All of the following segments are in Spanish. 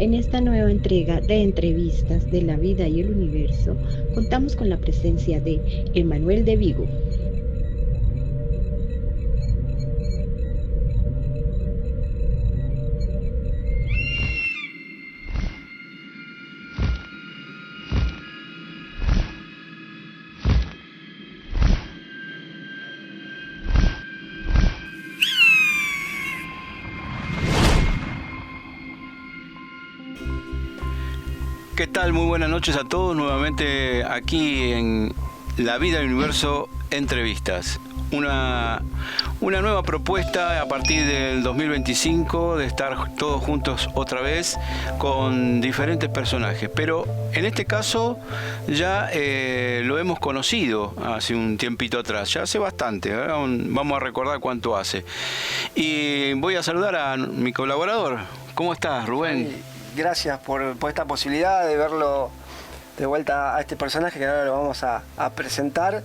En esta nueva entrega de entrevistas de la vida y el universo, contamos con la presencia de Emanuel de Vigo. ¿Qué tal? Muy buenas noches a todos, nuevamente aquí en La Vida del Universo Entrevistas. Una nueva propuesta a partir del 2025 de estar todos juntos otra vez con diferentes personajes. Pero en este caso ya lo hemos conocido hace un tiempito atrás, ya hace bastante, ¿eh? Vamos a recordar cuánto hace. Y voy a saludar a mi colaborador. ¿Cómo estás, Rubén? Gracias por esta posibilidad de verlo de vuelta a este personaje que ahora lo vamos a presentar.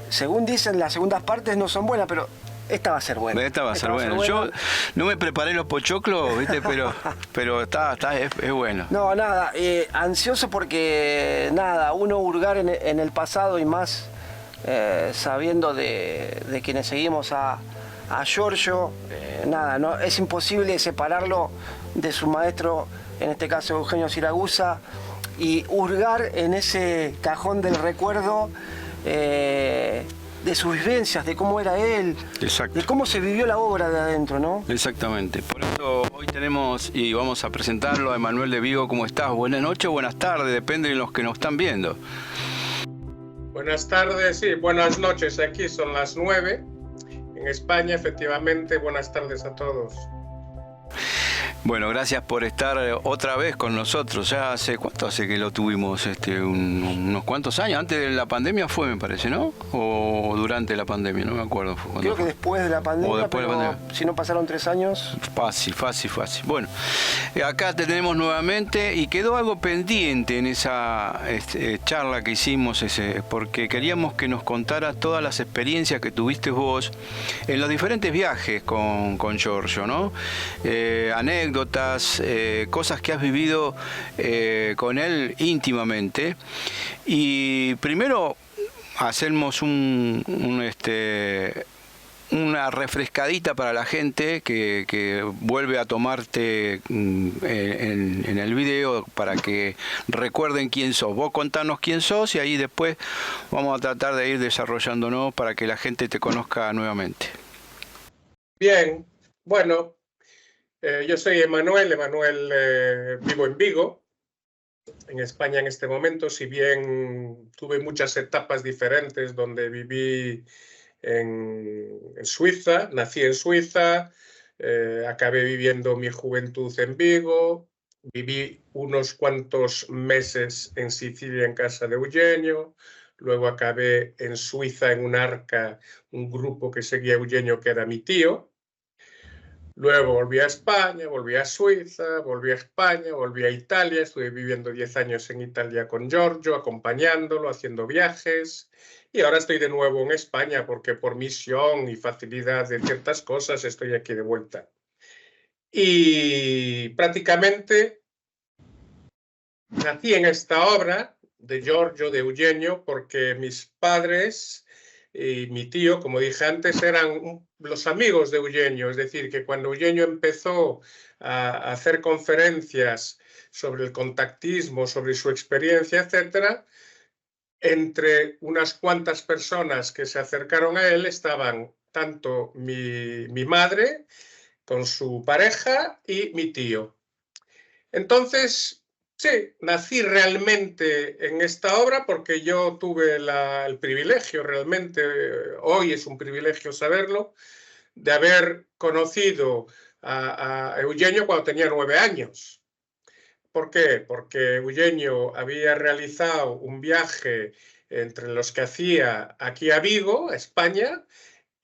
Según dicen, las segundas partes no son buenas, pero esta va a ser buena. Esta va a ser buena. Yo no me preparé los pochoclos, ¿viste? pero es bueno. No, nada, ansioso porque, uno hurgar en el pasado y más sabiendo de quienes seguimos a Giorgio, no, es imposible separarlo de su maestro, en este caso Eugenio Siragusa, y hurgar en ese cajón del recuerdo de sus vivencias, de cómo era él. Exacto. De cómo se vivió la obra de adentro, ¿no? Exactamente. Por eso hoy tenemos y vamos a presentarlo a Emanuel de Vigo. ¿Cómo estás? Buenas noches o buenas tardes, depende de los que nos están viendo. Buenas tardes, sí, buenas noches. Aquí son las 9. En España, efectivamente, buenas tardes a todos. Bueno, gracias por estar otra vez con nosotros. Ya ¿cuánto hace que lo tuvimos? Unos cuantos años. Antes de la pandemia fue, me parece, ¿no? O durante la pandemia, no me acuerdo. Creo que después de la pandemia, después pero de la pandemia. Si no pasaron 3 años... Fácil. Bueno, acá te tenemos nuevamente y quedó algo pendiente en esa charla que hicimos, porque queríamos que nos contaras todas las experiencias que tuviste vos en los diferentes viajes con Giorgio, ¿no? Anécdotas, cosas que has vivido con él íntimamente. Y primero hacemos una refrescadita para la gente que vuelve a tomarte en el video para que recuerden quién sos. Vos contanos quién sos y ahí después vamos a tratar de ir desarrollándonos para que la gente te conozca nuevamente. Bien, bueno, yo soy Emanuel, vivo en Vigo, en España en este momento, si bien tuve muchas etapas diferentes donde viví en Suiza, nací en Suiza, acabé viviendo mi juventud en Vigo, viví unos cuantos meses en Sicilia en casa de Eugenio, luego acabé en Suiza en un arca, un grupo que seguía a Eugenio que era mi tío. Luego volví a España, volví a Suiza, volví a España, volví a Italia, estuve viviendo 10 años en Italia con Giorgio, acompañándolo, haciendo viajes, y ahora estoy de nuevo en España porque por misión y facilidad de ciertas cosas estoy aquí de vuelta. Y prácticamente nací en esta obra de Giorgio, de Eugenio, porque mis padres y mi tío, como dije antes, eran los amigos de Eugenio, es decir, que cuando Eugenio empezó a hacer conferencias sobre el contactismo, sobre su experiencia, etc., entre unas cuantas personas que se acercaron a él estaban tanto mi madre con su pareja y mi tío. Entonces, sí, nací realmente en esta obra porque yo tuve el privilegio, realmente, hoy es un privilegio saberlo, de haber conocido a Eugenio cuando tenía 9 años. ¿Por qué? Porque Eugenio había realizado un viaje entre los que hacía aquí a Vigo, a España,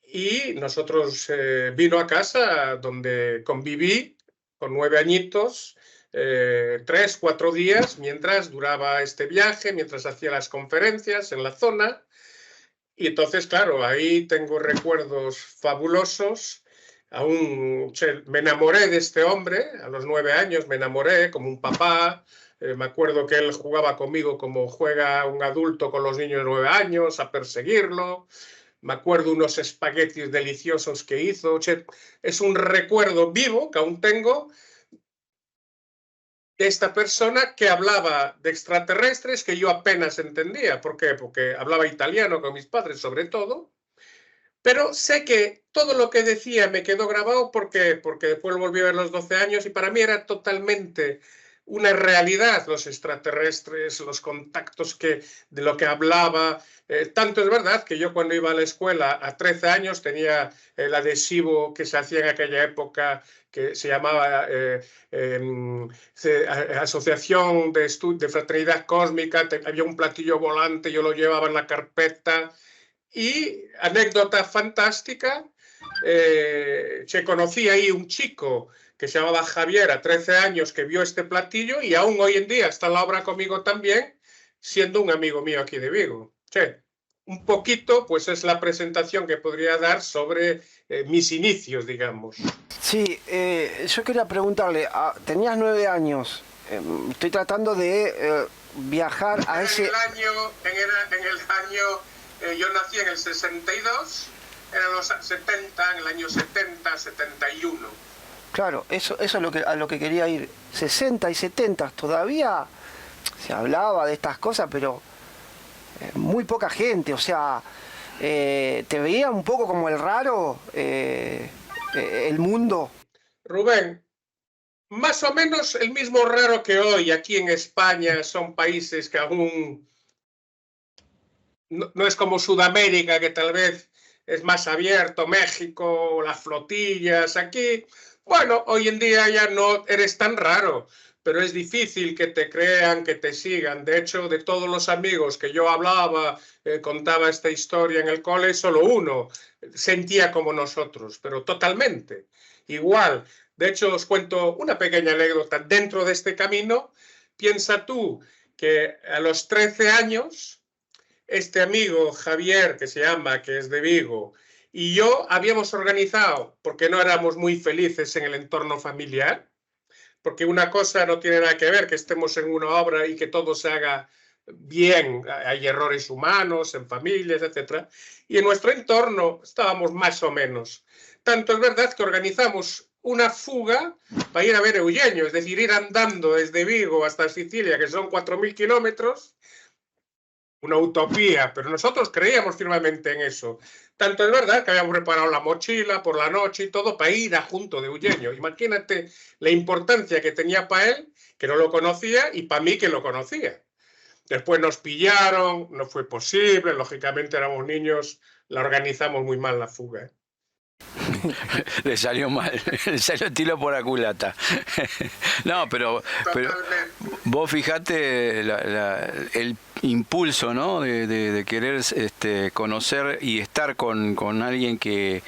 y nosotros vino a casa donde conviví con 9 añitos, 3, 4 días, mientras duraba este viaje, mientras hacía las conferencias en la zona. Y entonces, claro, ahí tengo recuerdos fabulosos me enamoré de este hombre, a los 9 años me enamoré como un papá. Me acuerdo que él jugaba conmigo como juega un adulto con los niños de 9 años, a perseguirlo. Me acuerdo unos espaguetis deliciosos que hizo. Es un recuerdo vivo que aún tengo de esta persona que hablaba de extraterrestres que yo apenas entendía. ¿Por qué? Porque hablaba italiano con mis padres sobre todo. Pero sé que todo lo que decía me quedó grabado porque después lo volví a ver a los 12 años y para mí era totalmente una realidad los extraterrestres, los contactos de lo que hablaba. Tanto es verdad que yo cuando iba a la escuela a 13 años tenía el adhesivo que se hacía en aquella época que se llamaba Asociación de Fraternidad Cósmica, había un platillo volante, yo lo llevaba en la carpeta. Y anécdota fantástica, se conocía ahí un chico que se llamaba Javier, a 13 años, que vio este platillo y aún hoy en día está en la obra conmigo también, siendo un amigo mío aquí de Vigo. Sí, un poquito, pues es la presentación que podría dar sobre mis inicios, digamos. Sí, yo quería preguntarle, tenías 9 años, estoy tratando de viajar a ese... En el año yo nací en el 62, eran los 70, en el año 70, 71. Claro, eso es a lo que quería ir. 60 y 70, todavía se hablaba de estas cosas, pero muy poca gente, o sea, te veía un poco como el raro, el mundo. Rubén, más o menos el mismo raro que hoy aquí en España, son países que aún... No es como Sudamérica, que tal vez es más abierto, México, las flotillas, aquí, bueno, hoy en día ya no eres tan raro, pero es difícil que te crean, que te sigan. De hecho, de todos los amigos que yo hablaba, contaba esta historia en el cole, solo uno sentía como nosotros, pero totalmente igual. De hecho, os cuento una pequeña anécdota. Dentro de este camino, piensa tú que a los 13 años... Este amigo Javier, que se llama, que es de Vigo, y yo habíamos organizado, porque no éramos muy felices en el entorno familiar, porque una cosa no tiene nada que ver que estemos en una obra y que todo se haga bien, hay errores humanos en familias, etc. Y en nuestro entorno estábamos más o menos. Tanto es verdad que organizamos una fuga para ir a ver Eugenio, es decir, ir andando desde Vigo hasta Sicilia, que son 4.000 kilómetros, una utopía, pero nosotros creíamos firmemente en eso. Tanto es verdad que habíamos preparado la mochila por la noche y todo para ir a junto de Eugenio. Imagínate la importancia que tenía para él, que no lo conocía, y para mí, que lo conocía. Después nos pillaron, no fue posible, lógicamente éramos niños, la organizamos muy mal la fuga. Le salió mal, le salió tiro por la culata. No, pero vos fijate el impulso, ¿no? de querer conocer y estar con alguien que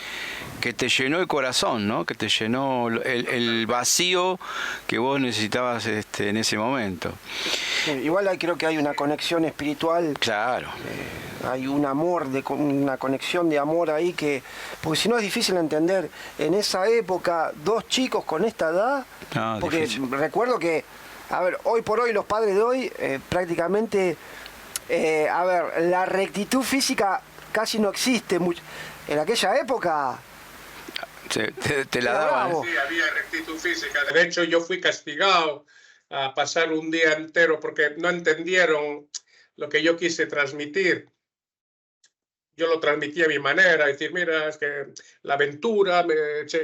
te llenó el corazón, ¿no? Que te llenó el vacío que vos necesitabas en ese momento. Igual creo que hay una conexión espiritual. Claro. Hay un amor, una conexión de amor ahí que... Porque si no es difícil entender, en esa época, 2 chicos con esta edad... No, porque difícil. Recuerdo que, a ver, hoy por hoy, los padres de hoy, prácticamente... a ver, la rectitud física casi no existe. En aquella época... Te la daban. Sí, había rectitud física. De hecho, yo fui castigado a pasar un día entero porque no entendieron lo que yo quise transmitir. Yo lo transmití a mi manera, decir, mira, es que la aventura,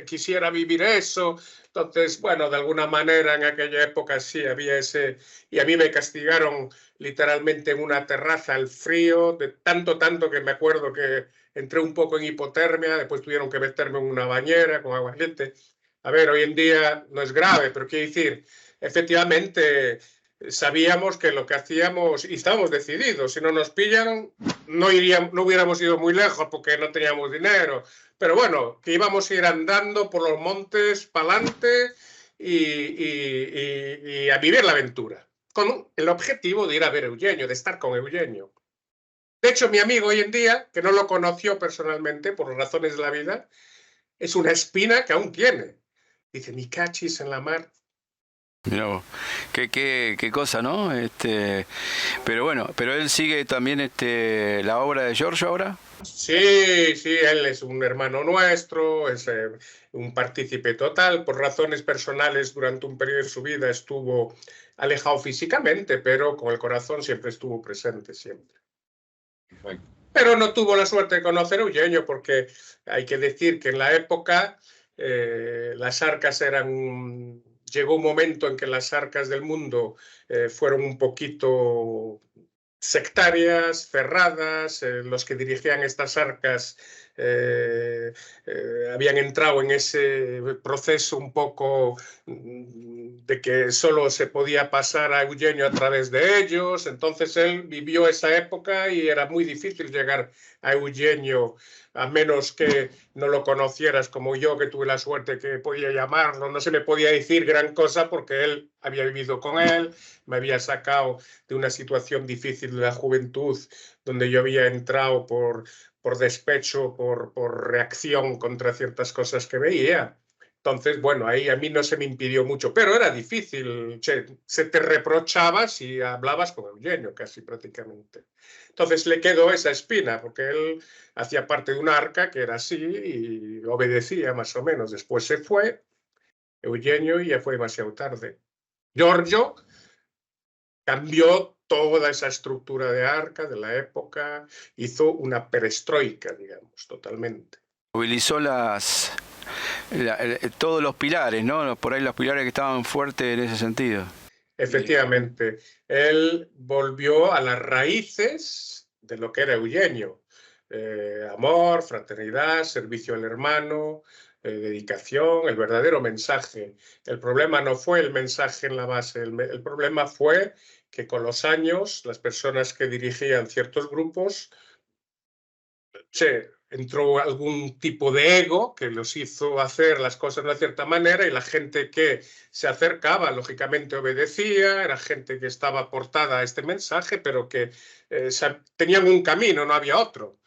quisiera vivir eso. Entonces, bueno, de alguna manera en aquella época sí había ese... Y a mí me castigaron literalmente en una terraza al frío, de tanto que me acuerdo que entré un poco en hipotermia, después tuvieron que meterme en una bañera con agua caliente. A ver, hoy en día no es grave, pero quiero decir, efectivamente... Sabíamos que lo que hacíamos, y estábamos decididos, si no nos pillan, no hubiéramos ido muy lejos porque no teníamos dinero, pero bueno, que íbamos a ir andando por los montes para adelante y a vivir la aventura, con el objetivo de ir a ver a Eugenio, de estar con Eugenio. De hecho, mi amigo hoy en día, que no lo conoció personalmente por razones de la vida, es una espina que aún tiene. Dice, mi cachis en la mar. Mirá vos, qué cosa, ¿no? Pero bueno, pero él sigue también la obra de Giorgio ahora. Sí, sí, él es un hermano nuestro, es un partícipe total. Por razones personales, durante un periodo de su vida estuvo alejado físicamente, pero con el corazón siempre estuvo presente, siempre. Pero no tuvo la suerte de conocer a Eugenio, porque hay que decir que en la época las arcas eran... Llegó un momento en que las arcas del mundo fueron un poquito sectarias, cerradas. Los que dirigían estas arcas habían entrado en ese proceso un poco de que solo se podía pasar a Eugenio a través de ellos. Entonces él vivió esa época y era muy difícil llegar a Eugenio, a menos que no lo conocieras como yo, que tuve la suerte que podía llamarlo. No se me podía decir gran cosa porque él había vivido con él, me había sacado de una situación difícil de la juventud, donde yo había entrado por despecho, por reacción contra ciertas cosas que veía. Entonces, bueno, ahí a mí no se me impidió mucho, pero era difícil. Se te reprochaba si hablabas con Eugenio, casi prácticamente. Entonces le quedó esa espina, porque él hacía parte de una arca que era así y obedecía más o menos. Después se fue Eugenio y ya fue demasiado tarde. Giorgio cambió toda esa estructura de arca de la época, hizo una perestroika, digamos, totalmente. Movilizó todos los pilares, ¿no? Por ahí los pilares que estaban fuertes en ese sentido. Efectivamente, él volvió a las raíces de lo que era Eugenio. Amor, fraternidad, servicio al hermano, dedicación, el verdadero mensaje. El problema no fue el mensaje en la base, el problema fue que con los años las personas que dirigían ciertos grupos entró algún tipo de ego que los hizo hacer las cosas de una cierta manera, y la gente que se acercaba, lógicamente obedecía, era gente que estaba aportada a este mensaje, pero que tenían un camino, no había otro.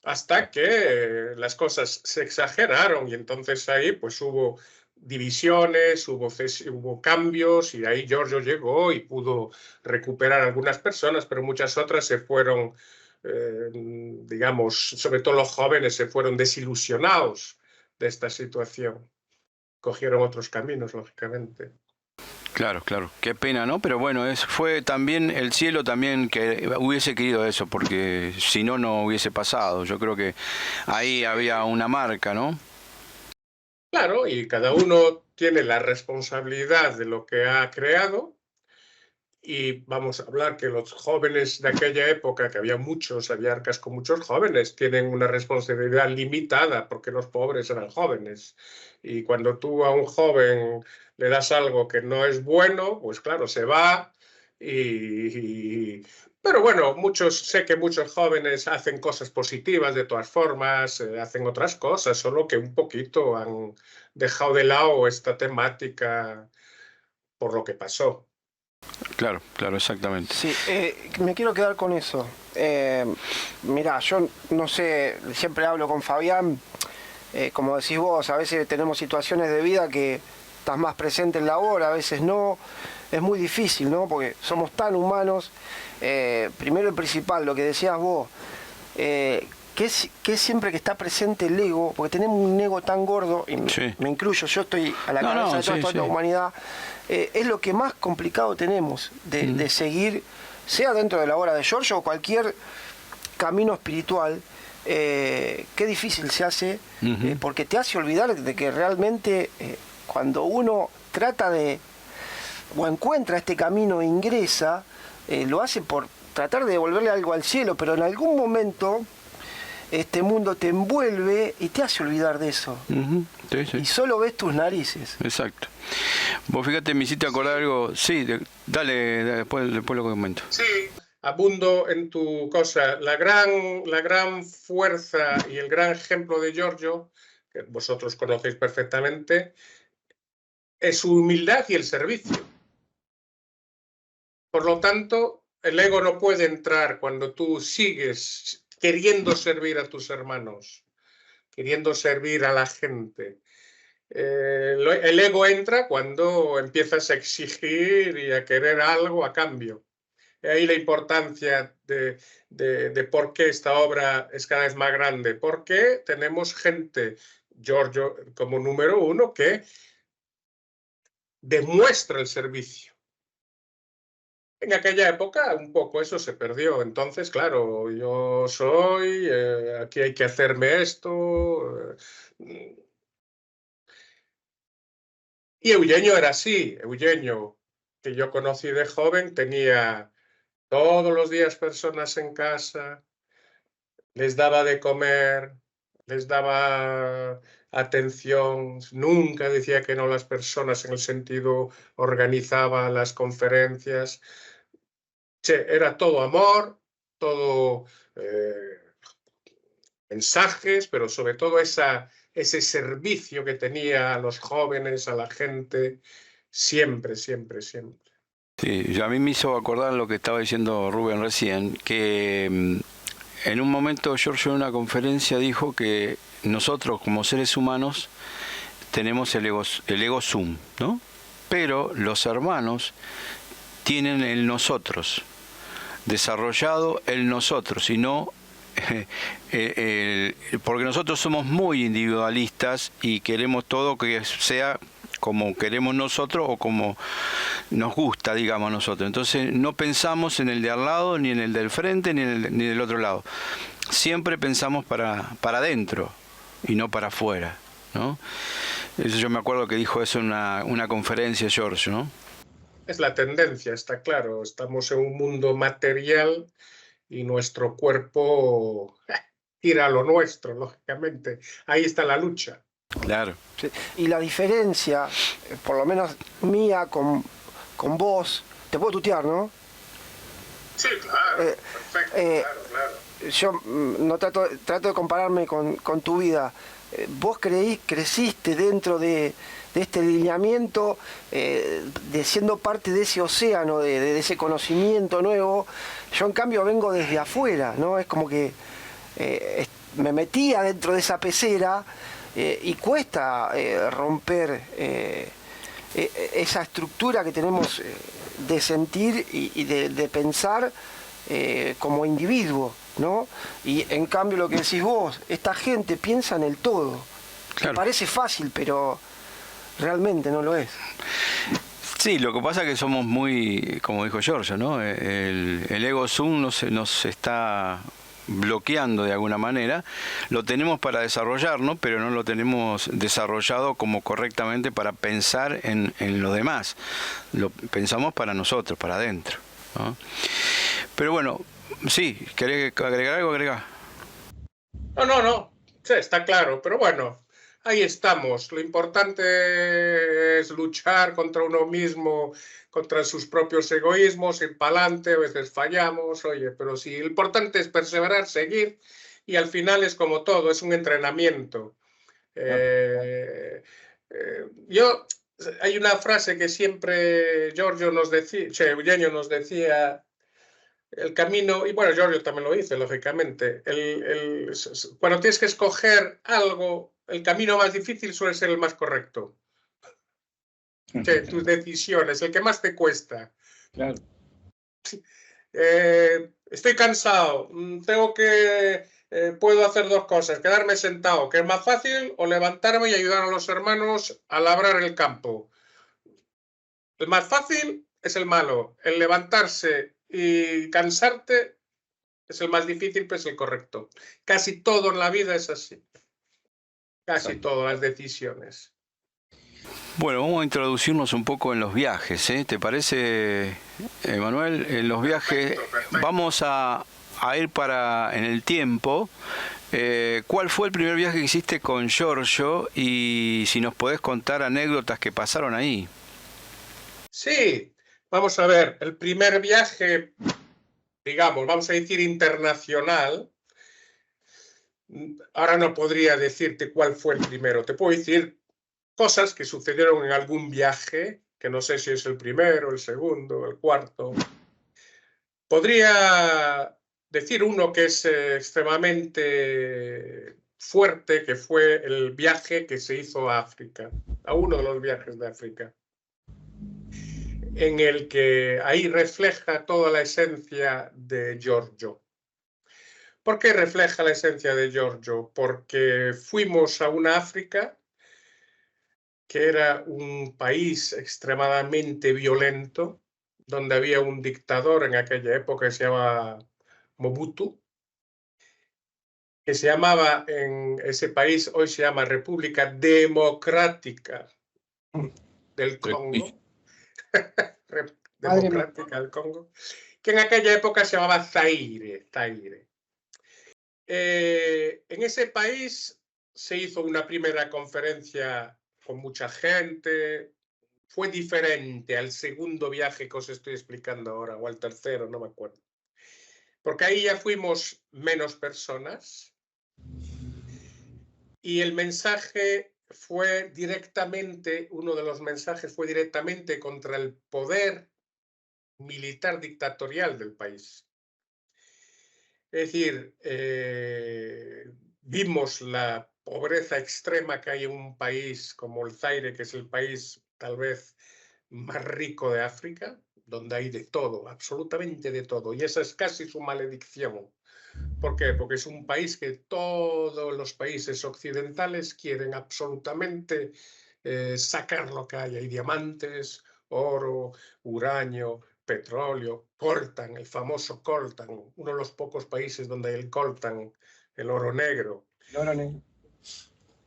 Hasta que las cosas se exageraron y entonces ahí pues hubo divisiones, hubo cambios, y ahí Giorgio llegó y pudo recuperar algunas personas, pero muchas otras se fueron, digamos, sobre todo los jóvenes se fueron desilusionados de esta situación. Cogieron otros caminos, lógicamente. Claro, claro, qué pena, ¿no? Pero bueno, fue también el cielo también que hubiese querido eso, porque si no, no hubiese pasado. Yo creo que ahí había una marca, ¿no? Claro, y cada uno tiene la responsabilidad de lo que ha creado. Y vamos a hablar que los jóvenes de aquella época, que había arcas con muchos jóvenes, tienen una responsabilidad limitada porque los pobres eran jóvenes. Y cuando tú a un joven le das algo que no es bueno, pues claro, se va. Pero bueno, sé que muchos jóvenes hacen cosas positivas de todas formas, hacen otras cosas, solo que un poquito han dejado de lado esta temática por lo que pasó. Claro, claro, exactamente. Sí, me quiero quedar con eso. Mirá, yo no sé, siempre hablo con Fabián, como decís vos, a veces tenemos situaciones de vida que estás más presente en la hora, a veces no. Es muy difícil, ¿no? Porque somos tan humanos. Primero y principal, lo que decías vos, que es siempre que está presente el ego, porque tenemos un ego tan gordo, y sí. Me incluyo, yo estoy a la cabeza de toda la humanidad, es lo que más complicado tenemos de seguir, sea dentro de la obra de Giorgio o cualquier camino espiritual. Qué difícil se hace, porque te hace olvidar de que realmente cuando uno trata de o encuentra este camino e ingresa, lo hace por tratar de devolverle algo al cielo, pero en algún momento este mundo te envuelve y te hace olvidar de eso. Sí, sí. Y solo ves tus narices. Exacto. Vos fíjate, me hiciste acordar algo. Sí, dale, después lo comento. Sí, abundo en tu cosa. La gran fuerza y el gran ejemplo de Giorgio, que vosotros conocéis perfectamente, es su humildad y el servicio. Por lo tanto, el ego no puede entrar cuando tú sigues queriendo servir a tus hermanos. queriendo servir a la gente. El ego entra cuando empiezas a exigir y a querer algo a cambio. Y ahí la importancia de por qué esta obra es cada vez más grande. Porque tenemos gente, Giorgio como número uno, que demuestra el servicio. En aquella época un poco eso se perdió. Entonces, claro, yo soy, aquí hay que hacerme esto. Y Eugenio era así. Eugenio, que yo conocí de joven, tenía todos los días personas en casa, les daba de comer, les daba atención, nunca decía que no a las personas en el sentido organizaba las conferencias. Era todo amor, todo mensajes, pero sobre todo ese servicio que tenía a los jóvenes, a la gente, siempre, siempre, siempre. Sí, a mí me hizo acordar lo que estaba diciendo Rubén recién, que en un momento Giorgio en una conferencia dijo que nosotros como seres humanos tenemos el ego sum, ¿no? Pero los hermanos tienen el nosotros, desarrollado el nosotros, y no porque nosotros somos muy individualistas y queremos todo que sea como queremos nosotros o como nos gusta, digamos, nosotros. Entonces no pensamos en el de al lado, ni en el del frente, ni del otro lado. Siempre pensamos para adentro y no para afuera, ¿no? Eso yo me acuerdo que dijo eso en una conferencia Giorgio, ¿no? Es la tendencia, está claro. Estamos en un mundo material y nuestro cuerpo tira a lo nuestro, lógicamente. Ahí está la lucha. Claro. Sí. Y la diferencia, por lo menos mía con vos, te puedo tutear, ¿no? Sí, claro, perfecto, claro. Yo no trato de compararme con tu vida. Vos creciste dentro de este lineamiento, de siendo parte de ese océano, de ese conocimiento nuevo. Yo en cambio vengo desde afuera, ¿no? Es como que me metía dentro de esa pecera y cuesta romper esa estructura que tenemos de sentir y de pensar como individuo, ¿no? Y en cambio lo que decís vos, esta gente piensa en el todo. Claro. Parece fácil, pero realmente no lo es. Sí, lo que pasa es que somos muy, como dijo Giorgio, ¿no? El ego sum nos está bloqueando de alguna manera. Lo tenemos para desarrollarnos, pero no lo tenemos desarrollado como correctamente para pensar en lo demás. Lo pensamos para nosotros, para adentro, ¿no? Pero bueno, sí, ¿querés agregar algo? Agregar. No. Sí, está claro, pero bueno, ahí estamos. Lo importante es luchar contra uno mismo, contra sus propios egoísmos, ir para adelante. A veces fallamos, oye, pero sí, lo importante es perseverar, seguir, y al final es como todo, es un entrenamiento. Hay una frase que siempre Giorgio nos decía, Eugenio nos decía. El camino, y bueno, Giorgio también lo dice, lógicamente, cuando tienes que escoger algo, el camino más difícil suele ser el más correcto. Tus decisiones, el que más te cuesta. Claro. Estoy cansado, puedo hacer dos cosas, quedarme sentado, que es más fácil, o levantarme y ayudar a los hermanos a labrar el campo. El más fácil es el malo, el levantarse y cansarte es el más difícil, pero es el correcto. Casi todo en la vida es así. Casi todas las decisiones. Bueno, vamos a introducirnos un poco en los viajes, ¿eh? ¿Te parece, Emanuel? En los viajes perfecto. Vamos a ir en el tiempo. ¿Cuál fue el primer viaje que hiciste con Giorgio? Y si nos podés contar anécdotas que pasaron ahí. Sí, vamos a ver, el primer viaje, digamos, vamos a decir internacional. Ahora no podría decirte cuál fue el primero. Te puedo decir cosas que sucedieron en algún viaje, que no sé si es el primero, el segundo, el cuarto. Podría decir uno que es extremadamente fuerte, que fue el viaje que se hizo a África, a uno de los viajes de África, en el que ahí refleja toda la esencia de Giorgio. ¿Por qué refleja la esencia de Giorgio? Porque fuimos a una África que era un país extremadamente violento, donde había un dictador en aquella época que se llamaba Mobutu, que se llamaba en ese país, hoy se llama República Democrática del Congo, Democrática del Congo, que en aquella época se llamaba Zaire. En ese país se hizo una primera conferencia con mucha gente, fue diferente al segundo viaje que os estoy explicando ahora, o al tercero, no me acuerdo. Porque ahí ya fuimos menos personas y el mensaje fue directamente, uno de los mensajes fue directamente contra el poder militar dictatorial del país. Es decir, vimos la pobreza extrema que hay en un país como el Zaire, que es el país tal vez más rico de África, donde hay de todo, absolutamente de todo, y esa es casi su maledicción. ¿Por qué? Porque es un país que todos los países occidentales quieren absolutamente sacar lo que hay. Hay diamantes, oro, uranio, petróleo, coltan, el famoso coltan, uno de los pocos países donde hay el coltan, el oro negro.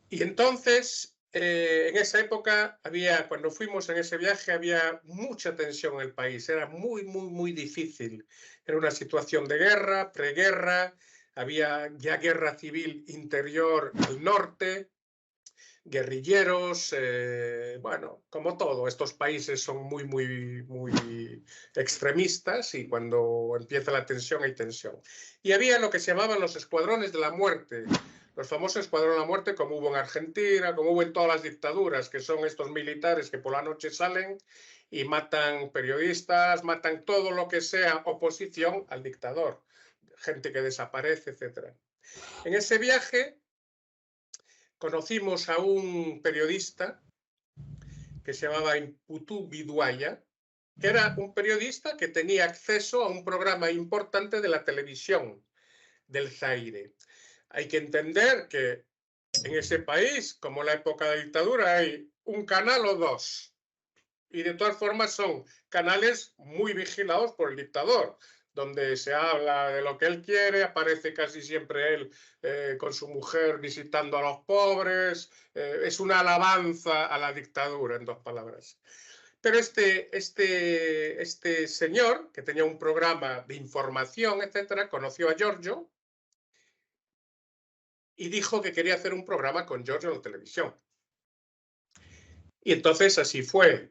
Y entonces, en esa época, cuando fuimos en ese viaje, había mucha tensión en el país, era muy difícil. Era una situación de guerra, preguerra, había ya guerra civil interior al norte, guerrilleros, bueno, como todo, estos países son muy extremistas y cuando empieza la tensión hay tensión. Y había lo que se llamaban los escuadrones de la muerte, los famosos escuadrones de la muerte, como hubo en Argentina, como hubo en todas las dictaduras, que son estos militares que por la noche salen y matan periodistas, matan todo lo que sea oposición al dictador, gente que desaparece, etc. En ese viaje conocimos a un periodista que se llamaba Imputu Biduaya, que era un periodista que tenía acceso a un programa importante de la televisión del Zaire. Hay que entender que en ese país, como en la época de la dictadura, hay un canal o dos. Y de todas formas son canales muy vigilados por el dictador, donde se habla de lo que él quiere, aparece casi siempre él con su mujer visitando a los pobres, es una alabanza a la dictadura, en dos palabras. Pero este señor, que tenía un programa de información, etcétera, conoció a Giorgio y dijo que quería hacer un programa con Giorgio en la televisión. Y entonces así fue.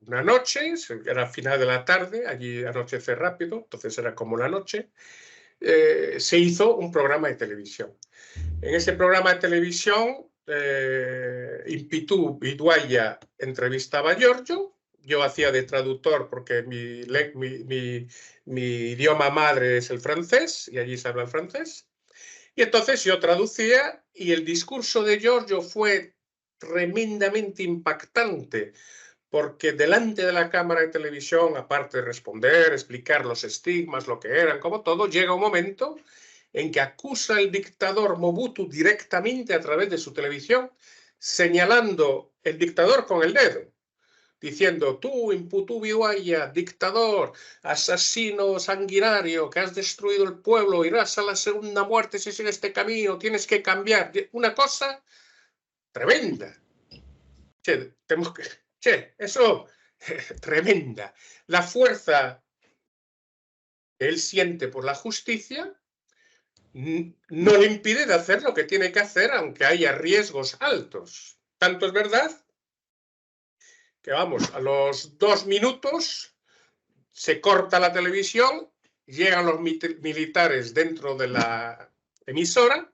Una noche, era final de la tarde, allí anochece rápido, entonces era como la noche, se hizo un programa de televisión. En ese programa de televisión, Impitu Biduaya entrevistaba a Giorgio, yo hacía de traductor porque mi idioma madre es el francés y allí se habla el francés, y entonces yo traducía y el discurso de Giorgio fue tremendamente impactante, porque delante de la cámara de televisión, aparte de responder, explicar los estigmas, lo que eran, como todo, llega un momento en que acusa al dictador Mobutu directamente a través de su televisión, señalando el dictador con el dedo, diciendo: tú, Imputu Biduaya, dictador, asesino sanguinario, que has destruido el pueblo, irás a la segunda muerte si sigues este camino, tienes que cambiar. Una cosa tremenda. Eso, tremenda. La fuerza que él siente por la justicia no le impide de hacer lo que tiene que hacer, aunque haya riesgos altos. Tanto es verdad que, vamos, a los 2 minutos se corta la televisión, llegan los militares dentro de la emisora,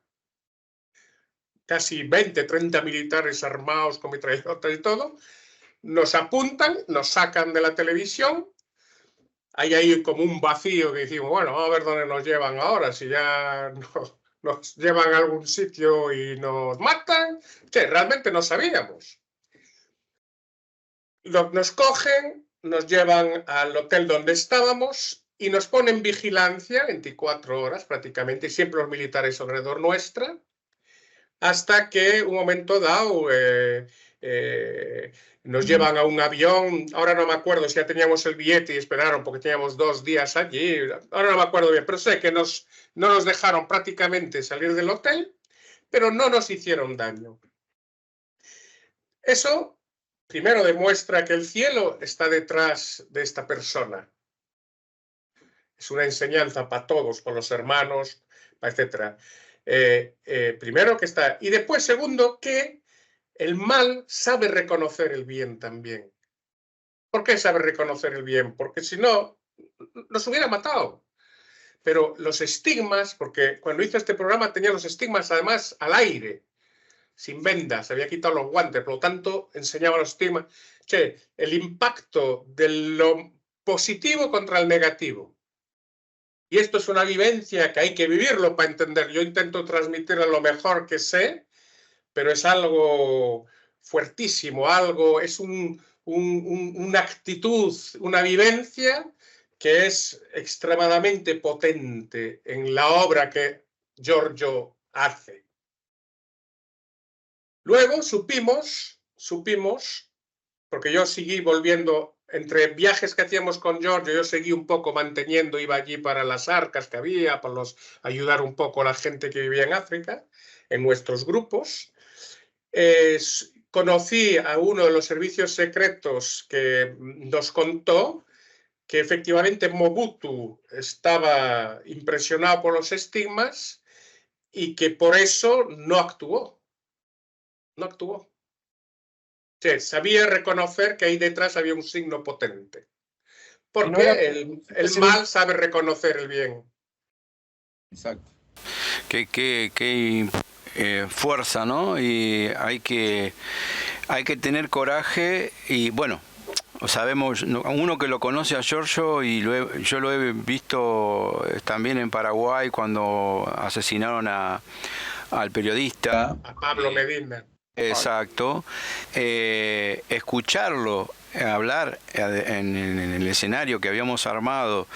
casi 20, 30 militares armados con metralletas y todo, nos apuntan, nos sacan de la televisión, hay ahí como un vacío que decimos, bueno, vamos a ver dónde nos llevan ahora, si ya nos llevan a algún sitio y nos matan. Que realmente no sabíamos. Nos cogen, nos llevan al hotel donde estábamos y nos ponen vigilancia 24 horas prácticamente, y siempre los militares alrededor nuestra, hasta que un momento dado nos llevan a un avión. Ahora no me acuerdo si ya teníamos el billete y esperaron porque teníamos 2 días allí. Ahora no me acuerdo bien, pero sé que no nos dejaron prácticamente salir del hotel, pero no nos hicieron daño. Eso primero demuestra que el cielo está detrás de esta persona. Es una enseñanza para todos, para los hermanos, etc. Primero que está. Y después, segundo, que el mal sabe reconocer el bien también. ¿Por qué sabe reconocer el bien? Porque si no, nos hubiera matado. Pero los estigmas, porque cuando hice este programa tenía los estigmas además al aire, sin vendas, había quitado los guantes, por lo tanto enseñaba los estigmas. Che, el impacto de lo positivo contra el negativo. Y esto es una vivencia que hay que vivirlo para entender. Yo intento transmitir lo mejor que sé, pero es algo fuertísimo, es una actitud, una vivencia que es extremadamente potente en la obra que Giorgio hace. Luego supimos, porque yo seguí volviendo, entre viajes que hacíamos con Giorgio, yo seguí un poco manteniendo, iba allí para las arcas que había, para ayudar un poco a la gente que vivía en África, en nuestros grupos. Conocí a uno de los servicios secretos que nos contó que efectivamente Mobutu estaba impresionado por los estigmas y que por eso no actuó. No actuó. Sí, sabía reconocer que ahí detrás había un signo potente. Porque el mal sabe reconocer el bien. Exacto. Qué fuerza, ¿no? Y hay que tener coraje y bueno, sabemos, uno que lo conoce a Giorgio y yo lo he visto también en Paraguay cuando asesinaron al periodista. A Pablo Medina. Exacto. Escucharlo hablar en el escenario que habíamos armado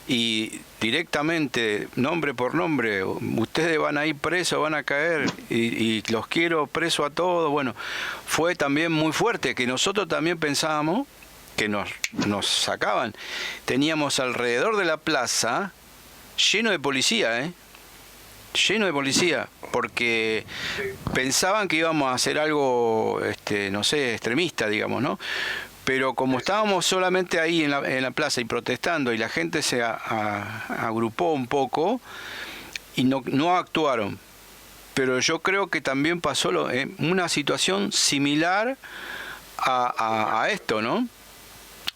y directamente, nombre por nombre, ustedes van a ir presos, van a caer y los quiero preso a todos. Bueno, fue también muy fuerte, que nosotros también pensábamos que nos sacaban. Teníamos alrededor de la plaza lleno de policía, lleno de policía, porque pensaban que íbamos a hacer algo, no sé, extremista, digamos, ¿no? Pero como estábamos solamente ahí en la plaza y protestando y la gente se agrupó un poco y no actuaron. Pero yo creo que también pasó una situación similar a esto, ¿no?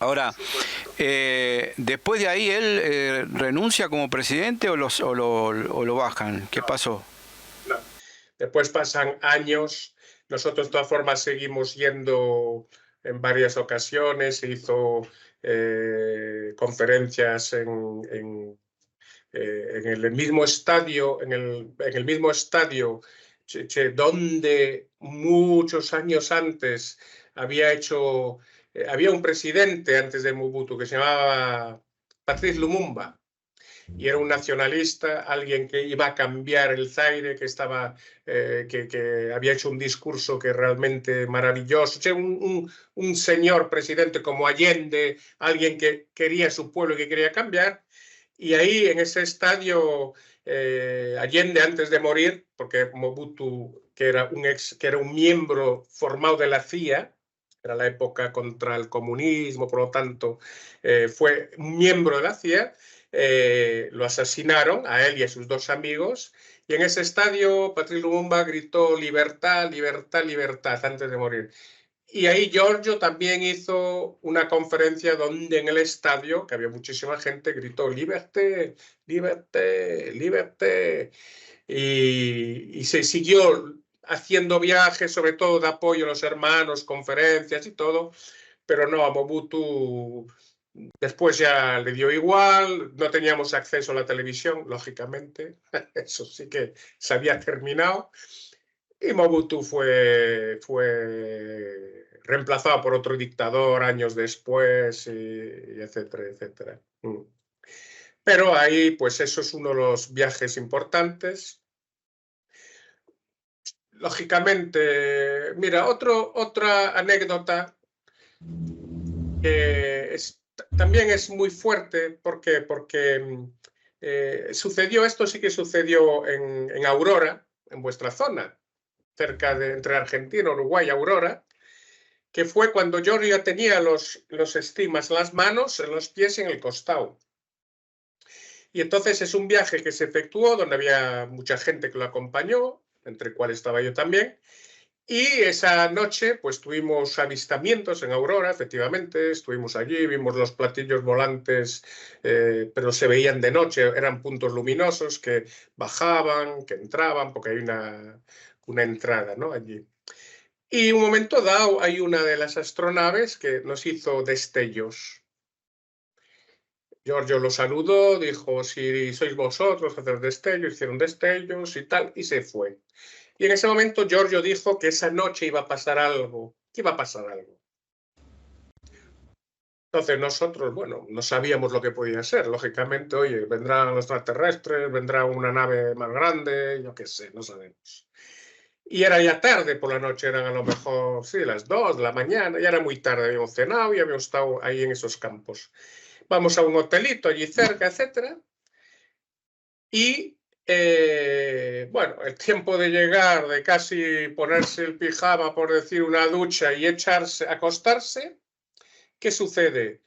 Ahora, después de ahí, ¿él renuncia como presidente o lo bajan? ¿Qué pasó? No. Después pasan años. Nosotros, de todas formas, seguimos yendo en varias ocasiones. Se hizo conferencias en el mismo estadio, en el mismo estadio donde muchos años antes había un presidente antes de Mobutu que se llamaba Patrice Lumumba y era un nacionalista, alguien que iba a cambiar el Zaire, que había hecho un discurso que realmente maravilloso, un señor presidente como Allende, alguien que quería su pueblo y que quería cambiar. Y ahí en ese estadio, Allende antes de morir, porque Mobutu, que era un miembro formado de la CIA, era la época contra el comunismo, por lo tanto, fue un miembro de la CIA, lo asesinaron a él y a sus 2 amigos, y en ese estadio Patrice Lumumba gritó libertad, libertad, libertad antes de morir. Y ahí Giorgio también hizo una conferencia donde en el estadio, que había muchísima gente, gritó liberté, liberté, liberté. Y se siguió haciendo viajes, sobre todo de apoyo a los hermanos, conferencias y todo, pero no, a Mobutu Después ya le dio igual, no teníamos acceso a la televisión, lógicamente, eso sí que se había terminado, y Mobutu fue reemplazado por otro dictador años después, y etcétera, etcétera. Pero ahí, pues eso es uno de los viajes importantes. Lógicamente, mira, otra anécdota que también es muy fuerte, porque sucedió, esto sí que sucedió en Aurora, en vuestra zona, cerca de entre Argentina, Uruguay, Aurora, que fue cuando yo ya tenía los estigmas en las manos, en los pies y en el costado. Y entonces es un viaje que se efectuó donde había mucha gente que lo acompañó, entre cuales estaba yo también. Y esa noche pues tuvimos avistamientos en Aurora, efectivamente, estuvimos allí, vimos los platillos volantes, pero se veían de noche, eran puntos luminosos que bajaban, que entraban, porque hay una entrada, ¿no? Allí. Y un momento dado hay una de las astronaves que nos hizo destellos. Giorgio lo saludó, dijo, si sois vosotros, hacer destellos, hicieron destellos y tal, y se fue. Y en ese momento Giorgio dijo que esa noche iba a pasar algo, que iba a pasar algo. Entonces nosotros, bueno, no sabíamos lo que podía ser. Lógicamente, oye, vendrán los extraterrestres, vendrá una nave más grande, yo qué sé, no sabemos. Y era ya tarde por la noche, eran a lo mejor, sí, las 2 de la mañana, ya era muy tarde, habíamos cenado y habíamos estado ahí en esos campos. Vamos a un hotelito allí cerca, etcétera. Y bueno, el tiempo de llegar, de casi ponerse el pijama, por decir, una ducha y echarse, acostarse, ¿qué sucede?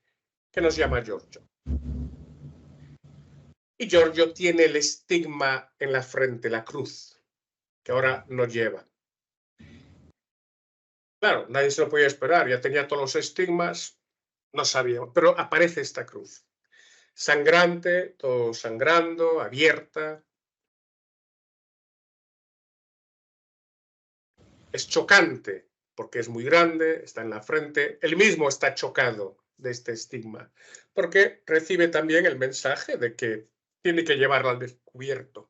Que nos llama Giorgio. Y Giorgio tiene el estigma en la frente, la cruz, que ahora nos lleva. Claro, nadie se lo podía esperar, ya tenía todos los estigmas, no sabíamos, pero aparece esta cruz. Sangrante, todo sangrando, abierta. Es chocante, porque es muy grande, está en la frente. Él mismo está chocado de este estigma, porque recibe también el mensaje de que tiene que llevarla al descubierto.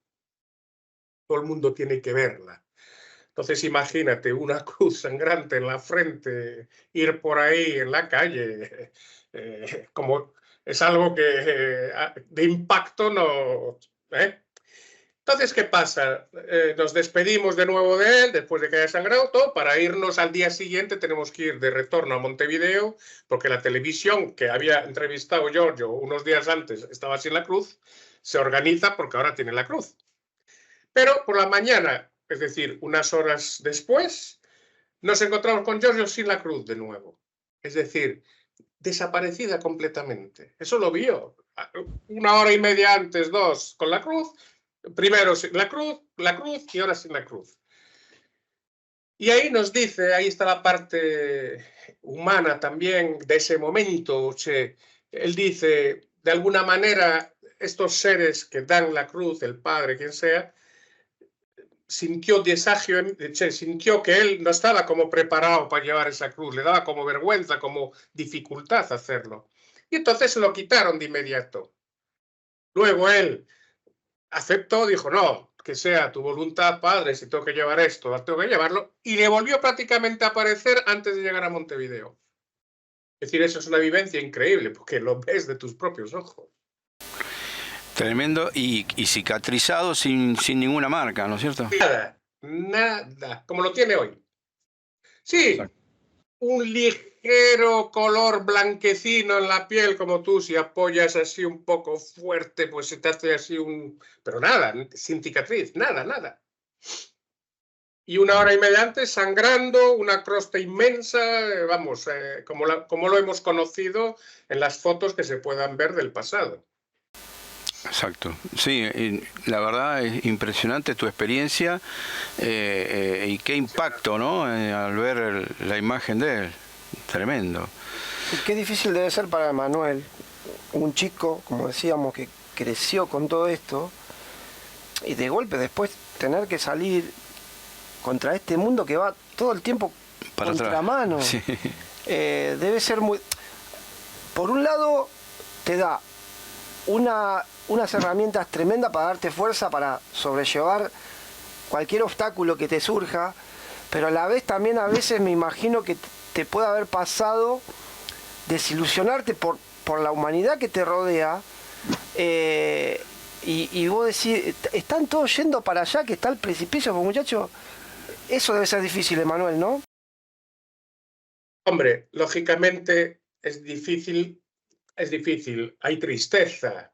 Todo el mundo tiene que verla. Entonces imagínate una cruz sangrante en la frente, ir por ahí en la calle, como es algo que de impacto no... Entonces, ¿qué pasa? Nos despedimos de nuevo de él después de que haya sangrado todo. Para irnos al día siguiente tenemos que ir de retorno a Montevideo, porque la televisión que había entrevistado Giorgio unos días antes estaba sin la cruz, se organiza porque ahora tiene la cruz. Pero por la mañana, es decir, unas horas después, nos encontramos con Giorgio sin la cruz de nuevo. Es decir, desaparecida completamente. Eso lo vio. Una hora y media antes, 2, con la cruz. Primero sin la cruz y ahora sin la cruz. Y ahí nos dice, ahí está la parte humana también de ese momento. Él dice, de alguna manera, estos seres que dan la cruz, el padre, quien sea, sintió desagio, sintió que él no estaba como preparado para llevar esa cruz, le daba como vergüenza, como dificultad hacerlo. Y entonces se lo quitaron de inmediato. Luego él aceptó, dijo, no, que sea tu voluntad, padre, si tengo que llevar esto, tengo que llevarlo, y le volvió prácticamente a aparecer antes de llegar a Montevideo. Es decir, eso es una vivencia increíble, porque lo ves de tus propios ojos. Tremendo, y cicatrizado sin ninguna marca, ¿no es cierto? Nada, como lo tiene hoy. Sí, exacto. Un ligero color blanquecino en la piel, como tú, si apoyas así un poco fuerte, pues se te hace así pero nada, sin cicatriz, nada. Y una hora y media antes, sangrando, una crosta inmensa, vamos, como lo hemos conocido en las fotos que se puedan ver del pasado. Exacto, sí, la verdad es impresionante tu experiencia y qué impacto, ¿no? Al ver la imagen de él, tremendo. Y qué difícil debe ser para Manuel, un chico, como decíamos, que creció con todo esto, y de golpe después tener que salir contra este mundo que va todo el tiempo para contramano. Sí. Debe ser muy... por un lado, te da unas herramientas tremendas para darte fuerza para sobrellevar cualquier obstáculo que te surja, pero a la vez también a veces me imagino que te puede haber pasado desilusionarte por la humanidad que te rodea, y vos decís, están todos yendo para allá, que está el precipicio, pues muchacho, eso debe ser difícil, Emanuel, ¿no? Hombre, lógicamente es difícil, hay tristeza,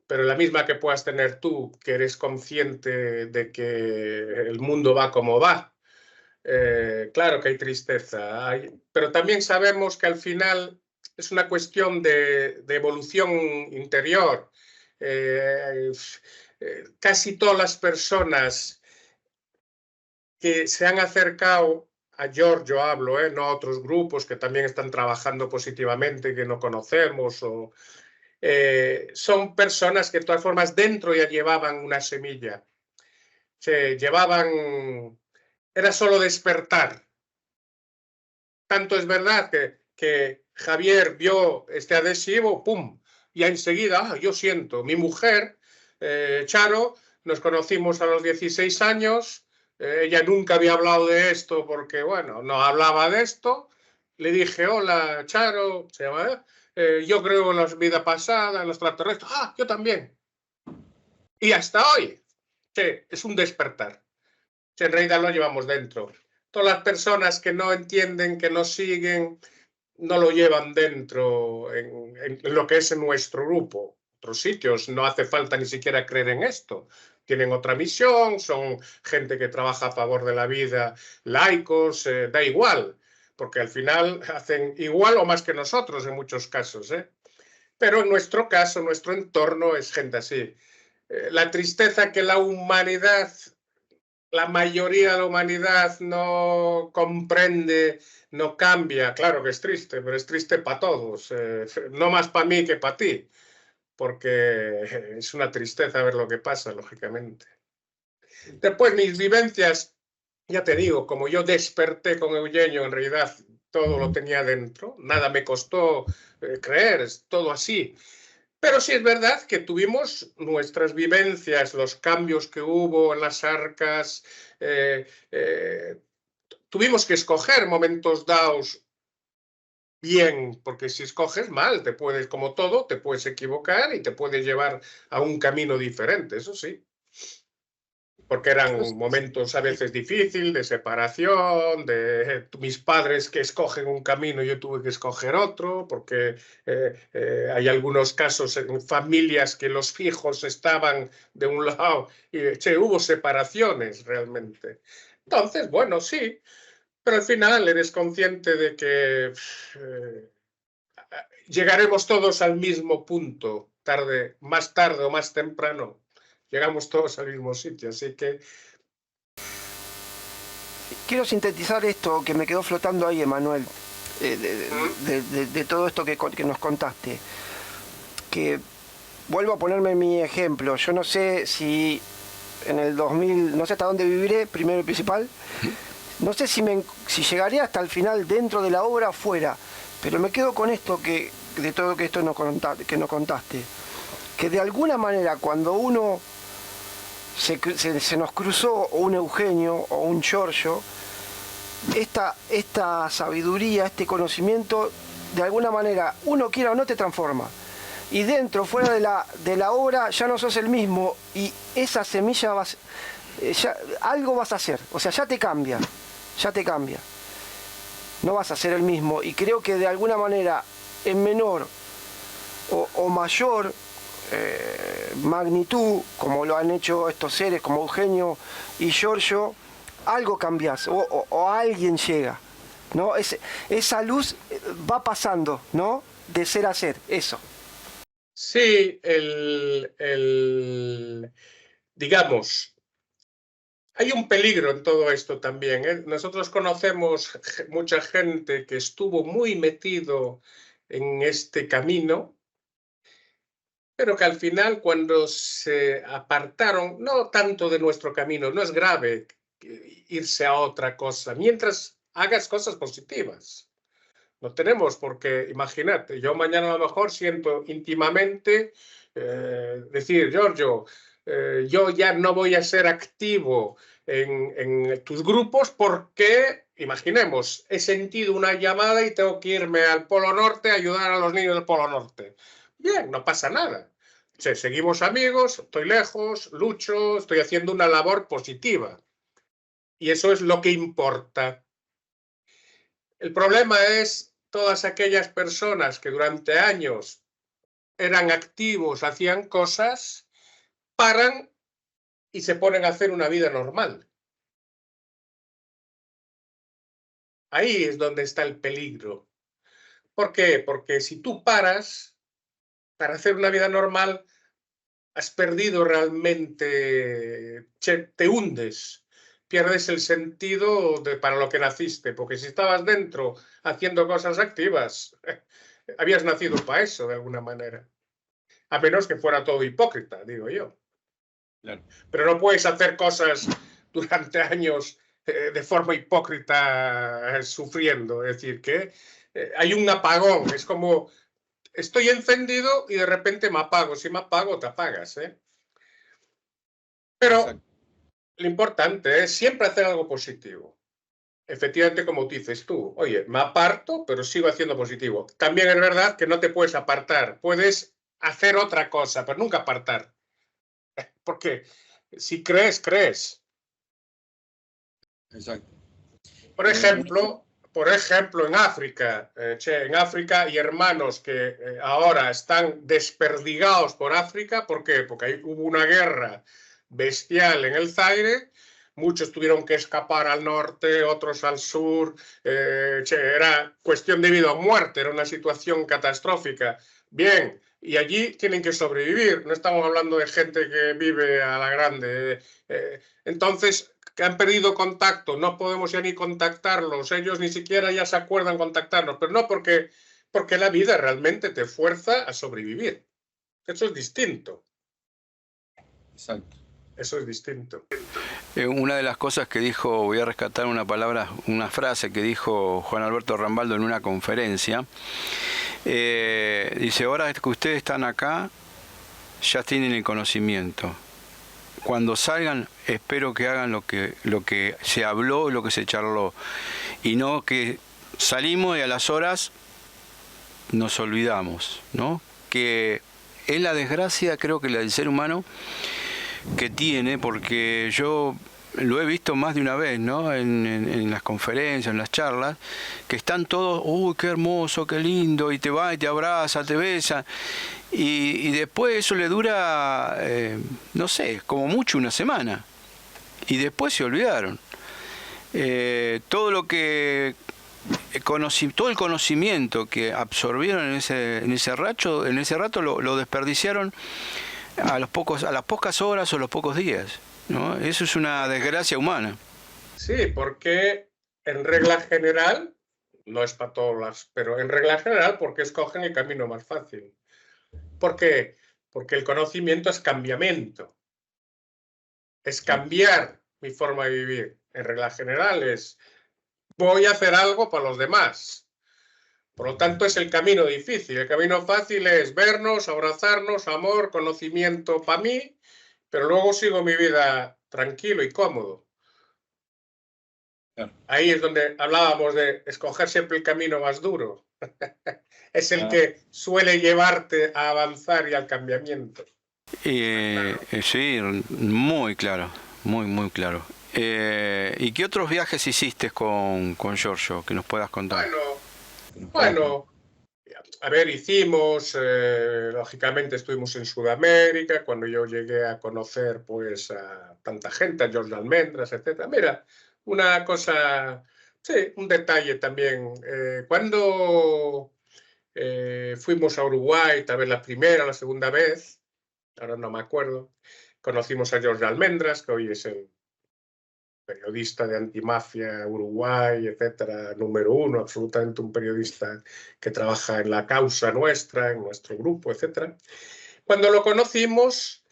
pero la misma que puedas tener tú, que eres consciente de que el mundo va como va. Claro que hay tristeza, pero también sabemos que al final es una cuestión de evolución interior. Casi todas las personas que se han acercado a Giorgio, hablo, no a otros grupos que también están trabajando positivamente, que no conocemos, son personas que de todas formas dentro ya llevaban una semilla, era solo despertar. Tanto es verdad que Javier vio este adhesivo, ¡pum! Y enseguida, yo siento, mi mujer, Charo, nos conocimos a los 16 años, ella nunca había hablado de esto porque, bueno, no hablaba de esto. Le dije, hola, Charo, se llama, yo creo en la vida pasada, en los extraterrestres. Ah, yo también. Y hasta hoy, es un despertar. En realidad lo llevamos dentro. Todas las personas que no entienden, que no siguen, no lo llevan dentro en lo que es en nuestro grupo. Otros sitios no hace falta ni siquiera creer en esto. Tienen otra misión, son gente que trabaja a favor de la vida, laicos, da igual, porque al final hacen igual o más que nosotros en muchos casos. Pero en nuestro caso, nuestro entorno es gente así. La tristeza que la humanidad, la mayoría de la humanidad no comprende, no cambia. Claro que es triste, pero es triste para todos. No más para mí que para ti, porque es una tristeza ver lo que pasa, lógicamente. Después, mis vivencias, ya te digo, como yo desperté con Eugenio, en realidad todo lo tenía dentro, nada me costó creer, es todo así. Pero sí es verdad que tuvimos nuestras vivencias, los cambios que hubo en las arcas, tuvimos que escoger momentos dados bien, porque si escoges mal, te puedes, como todo, te puedes equivocar y te puedes llevar a un camino diferente, eso sí. Porque eran momentos a veces difíciles, de separación, de mis padres que escogen un camino y yo tuve que escoger otro, porque hay algunos casos en familias que los hijos estaban de un lado y hubo separaciones realmente. Entonces, bueno, sí, pero al final eres consciente de que llegaremos todos al mismo punto, más tarde o más temprano. Llegamos todos al mismo sitio, así que... Quiero sintetizar esto que me quedó flotando ahí, Emanuel, de todo esto que nos contaste. Que vuelvo a ponerme mi ejemplo. Yo no sé si en el 2000, no sé hasta dónde viviré, primero y principal. No sé si llegaré hasta el final dentro de la obra o fuera, pero me quedo con esto de todo que esto nos contaste. Que de alguna manera cuando uno se nos cruzó un Eugenio o un Giorgio, esta sabiduría, este conocimiento, de alguna manera, uno quiera o no, te transforma. Y dentro, fuera de la obra, ya no sos el mismo y esa semilla algo vas a hacer. O sea, ya te cambia. No vas a ser el mismo. Y creo que de alguna manera, en menor o mayor magnitud, como lo han hecho estos seres como Eugenio y Giorgio, algo cambias o alguien llega, ¿no? Esa luz va pasando, ¿no? De ser a ser, eso. Sí, digamos, hay un peligro en todo esto también. Nosotros conocemos mucha gente que estuvo muy metido en este camino, pero que al final cuando se apartaron, no tanto de nuestro camino, no es grave irse a otra cosa, mientras hagas cosas positivas. No tenemos porque, imagínate, yo mañana a lo mejor siento íntimamente decir, Giorgio, yo ya no voy a ser activo en tus grupos porque, imaginemos, he sentido una llamada y tengo que irme al Polo Norte a ayudar a los niños del Polo Norte. Bien, no pasa nada. Seguimos amigos, estoy lejos, lucho, estoy haciendo una labor positiva. Y eso es lo que importa. El problema es todas aquellas personas que durante años eran activos, hacían cosas, paran y se ponen a hacer una vida normal. Ahí es donde está el peligro. ¿Por qué? Porque si tú paras para hacer una vida normal, has perdido realmente, te hundes, pierdes el sentido para lo que naciste, porque si estabas dentro haciendo cosas activas, habías nacido para eso de alguna manera. A menos que fuera todo hipócrita, digo yo. Claro. Pero no puedes hacer cosas durante años de forma hipócrita sufriendo. Es decir, que hay un apagón. Es como, estoy encendido y de repente me apago. Si me apago, te apagas. Pero Exacto. lo importante es siempre hacer algo positivo. Efectivamente, como dices tú, oye, me aparto, pero sigo haciendo positivo. También es verdad que no te puedes apartar. Puedes hacer otra cosa, pero nunca apartar. Porque si crees, crees. Exacto. Por ejemplo, en África, en África hay hermanos que ahora están desperdigados por África. ¿Por qué? Porque hubo una guerra bestial en el Zaire. Muchos tuvieron que escapar al norte, otros al sur. Era cuestión de vida o muerte, era una situación catastrófica. Bien, y allí tienen que sobrevivir. No estamos hablando de gente que vive a la grande. Entonces, que han perdido contacto, no podemos ya ni contactarlos, ellos ni siquiera ya se acuerdan contactarnos, pero no porque la vida realmente te fuerza a sobrevivir. Eso es distinto. Exacto. Eso es distinto. Una de las cosas que dijo, voy a rescatar una frase que dijo Juan Alberto Rambaldo en una conferencia. Dice, ahora que ustedes están acá, ya tienen el conocimiento. Cuando salgan, espero que hagan lo que se habló, lo que se charló. Y no que salimos y a las horas nos olvidamos, ¿no? Que es la desgracia, creo que la del ser humano que tiene, porque yo lo he visto más de una vez, ¿no? En las conferencias, en las charlas, que están todos, uy, qué hermoso, qué lindo, y te va y te abraza, te besa, y después eso le dura, no sé, como mucho una semana, y después se olvidaron. Todo el conocimiento que absorbieron en ese rato lo desperdiciaron a las pocas horas o los pocos días, ¿no? Eso es una desgracia humana. Sí, porque en regla general, no es para todas, pero en regla general, porque escogen el camino más fácil. ¿Por qué? Porque el conocimiento es cambiamiento. Es cambiar mi forma de vivir. En regla general es, voy a hacer algo para los demás. Por lo tanto, es el camino difícil. El camino fácil es vernos, abrazarnos, amor, conocimiento para mí, pero luego sigo mi vida tranquilo y cómodo. Claro. Ahí es donde hablábamos de escoger siempre el camino más duro. Es el que suele llevarte a avanzar y al cambiamiento. Sí, muy claro, muy claro. ¿Y qué otros viajes hiciste con Giorgio que nos puedas contar? Bueno, a ver, hicimos, lógicamente estuvimos en Sudamérica, cuando yo llegué a conocer pues a tanta gente, a George Almendras, etc. Mira, una cosa, sí, un detalle también. Cuando fuimos a Uruguay, tal vez la primera o la segunda vez, ahora no me acuerdo, conocimos a George Almendras, que hoy es el periodista de Antimafia Uruguay, etcétera, número uno, absolutamente un periodista que trabaja en la causa nuestra, en nuestro grupo, etcétera. Cuando lo conocimos,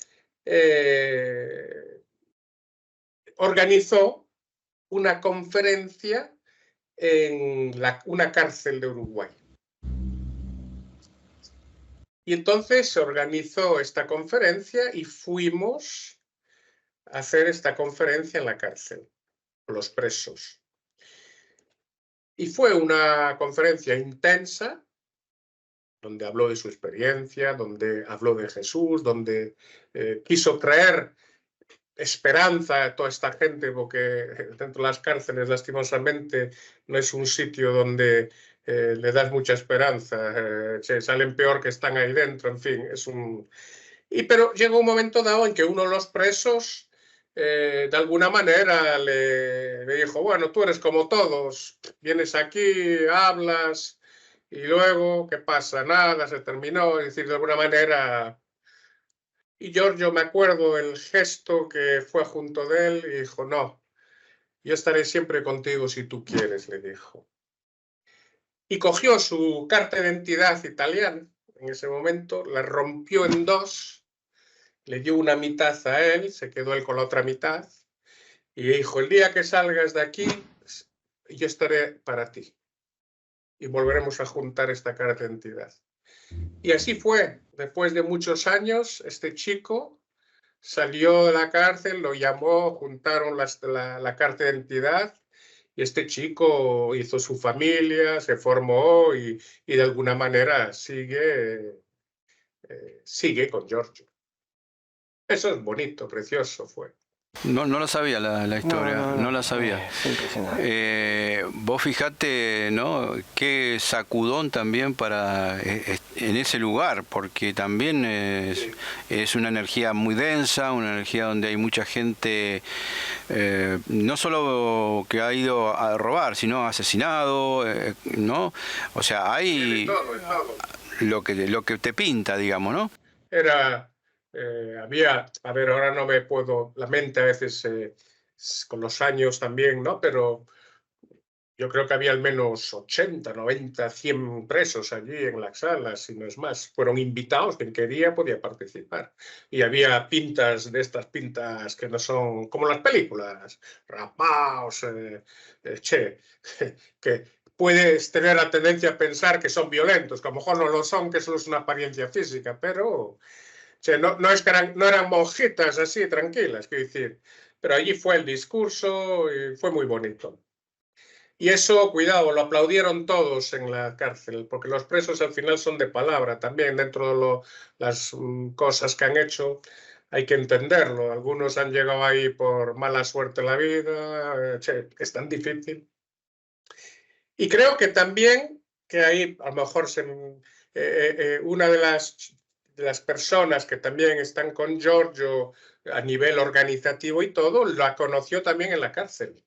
organizó una conferencia en una cárcel de Uruguay. Y entonces se organizó esta conferencia y fuimos a hacer esta conferencia en la cárcel, con los presos. Y fue una conferencia intensa, donde habló de su experiencia, donde habló de Jesús, donde quiso traer esperanza a toda esta gente, porque dentro de las cárceles, lastimosamente, no es un sitio donde le das mucha esperanza, se salen peor que están ahí dentro, en fin, es un... pero llegó un momento dado en que uno de los presos, de alguna manera, le dijo, bueno, tú eres como todos, vienes aquí, hablas, y luego, ¿qué pasa? Nada, se terminó, es decir, de alguna manera... Y Giorgio, me acuerdo el gesto que fue junto de él y dijo, no, yo estaré siempre contigo si tú quieres, le dijo. Y cogió su carta de identidad italiana en ese momento, la rompió en dos, le dio una mitad a él, se quedó él con la otra mitad, y dijo, el día que salgas de aquí, yo estaré para ti. Y volveremos a juntar esta carta de identidad. Y así fue. Después de muchos años, este chico salió de la cárcel, lo llamó, juntaron la carta de identidad y este chico hizo su familia, se formó y de alguna manera sigue con Giorgio. Eso es bonito, precioso fue. No lo sabía la historia, no la sabía. Es impresionante. Vos fijate, ¿no? Qué sacudón también para en ese lugar, porque también es una energía muy densa, una energía donde hay mucha gente, no solo que ha ido a robar, sino asesinado, ¿no? O sea, hay todo. lo que te pinta, digamos, ¿no? Había, a ver, ahora no me puedo, la mente a veces con los años también, ¿no? Pero yo creo que había al menos 80, 90, 100 presos allí en las salas, si no es más. Fueron invitados, quien quería podía participar. Y había pintas, de estas pintas que no son como las películas, rapaos, que puedes tener la tendencia a pensar que son violentos, que a lo mejor no lo son, que solo es una apariencia física, pero... No eran monjitas así, tranquilas, quiero decir. Pero allí fue el discurso y fue muy bonito. Y eso, cuidado, lo aplaudieron todos en la cárcel, porque los presos al final son de palabra también, dentro de las cosas que han hecho, hay que entenderlo. Algunos han llegado ahí por mala suerte en la vida, es tan difícil. Y creo que también, que ahí a lo mejor una de las personas que también están con Giorgio a nivel organizativo y todo, la conoció también en la cárcel.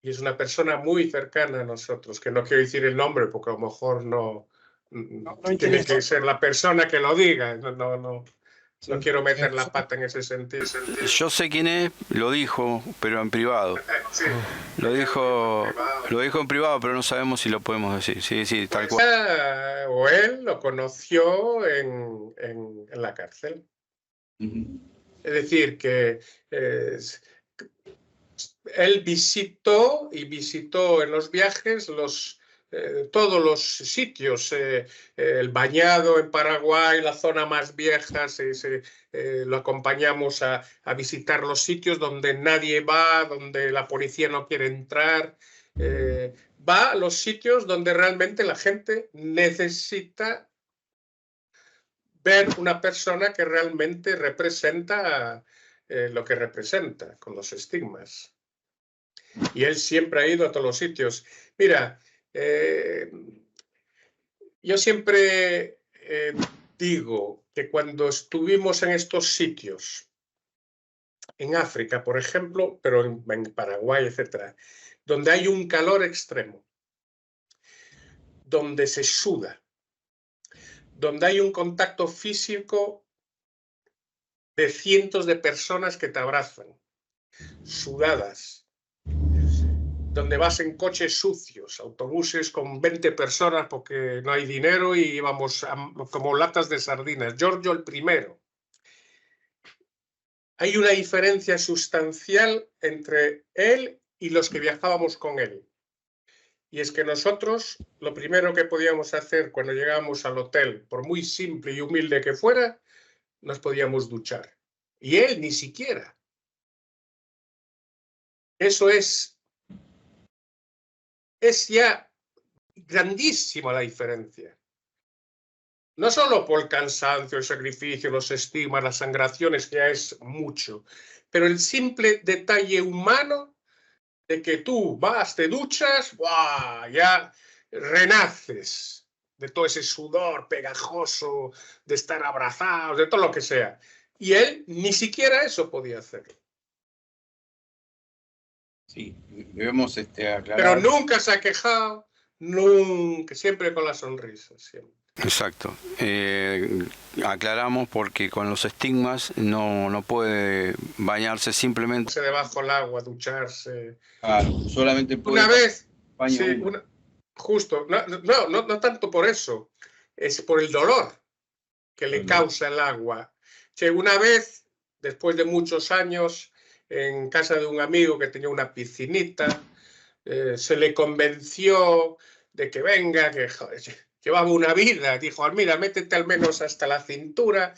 Y es una persona muy cercana a nosotros, que no quiero decir el nombre porque a lo mejor no tiene que ser la persona que lo diga. No quiero meter la pata en ese sentido. Yo sé quién es, lo dijo, pero en privado. Sí. Lo dijo en privado, pero no sabemos si lo podemos decir. Sí, tal cual. O él lo conoció en la cárcel. Es decir, que él visitó en los viajes todos los sitios, el Bañado en Paraguay, la zona más vieja, lo acompañamos a visitar los sitios donde nadie va, donde la policía no quiere entrar, va a los sitios donde realmente la gente necesita ver una persona que realmente representa lo que representa, con los estigmas. Y él siempre ha ido a todos los sitios. Mira, yo siempre digo que cuando estuvimos en estos sitios, en África, por ejemplo, pero en Paraguay, etcétera, donde hay un calor extremo, donde se suda, donde hay un contacto físico de cientos de personas que te abrazan, sudadas, donde vas en coches sucios, autobuses con 20 personas porque no hay dinero y íbamos como latas de sardinas. Giorgio el primero. Hay una diferencia sustancial entre él y los que viajábamos con él. Y es que nosotros lo primero que podíamos hacer cuando llegábamos al hotel, por muy simple y humilde que fuera, nos podíamos duchar. Y él ni siquiera. Eso es ya grandísima la diferencia. No solo por el cansancio, el sacrificio, los estigmas, las sangraciones, que ya es mucho, pero el simple detalle humano de que tú vas, te duchas, ¡buah!, ya renaces de todo ese sudor pegajoso, de estar abrazados, de todo lo que sea. Y él ni siquiera eso podía hacer. Sí, debemos aclarar. Pero nunca se ha quejado, nunca, siempre con la sonrisa, siempre. Exacto. Aclaramos porque con los estigmas no puede bañarse simplemente. Debajo del agua, ducharse. Claro, solamente puede. Una vez, sí, justo, no tanto por eso, es por el dolor que le causa el agua. Que una vez, después de muchos años, en casa de un amigo que tenía una piscinita, se le convenció de que venga, que joder, llevaba una vida. Dijo, mira, métete al menos hasta la cintura,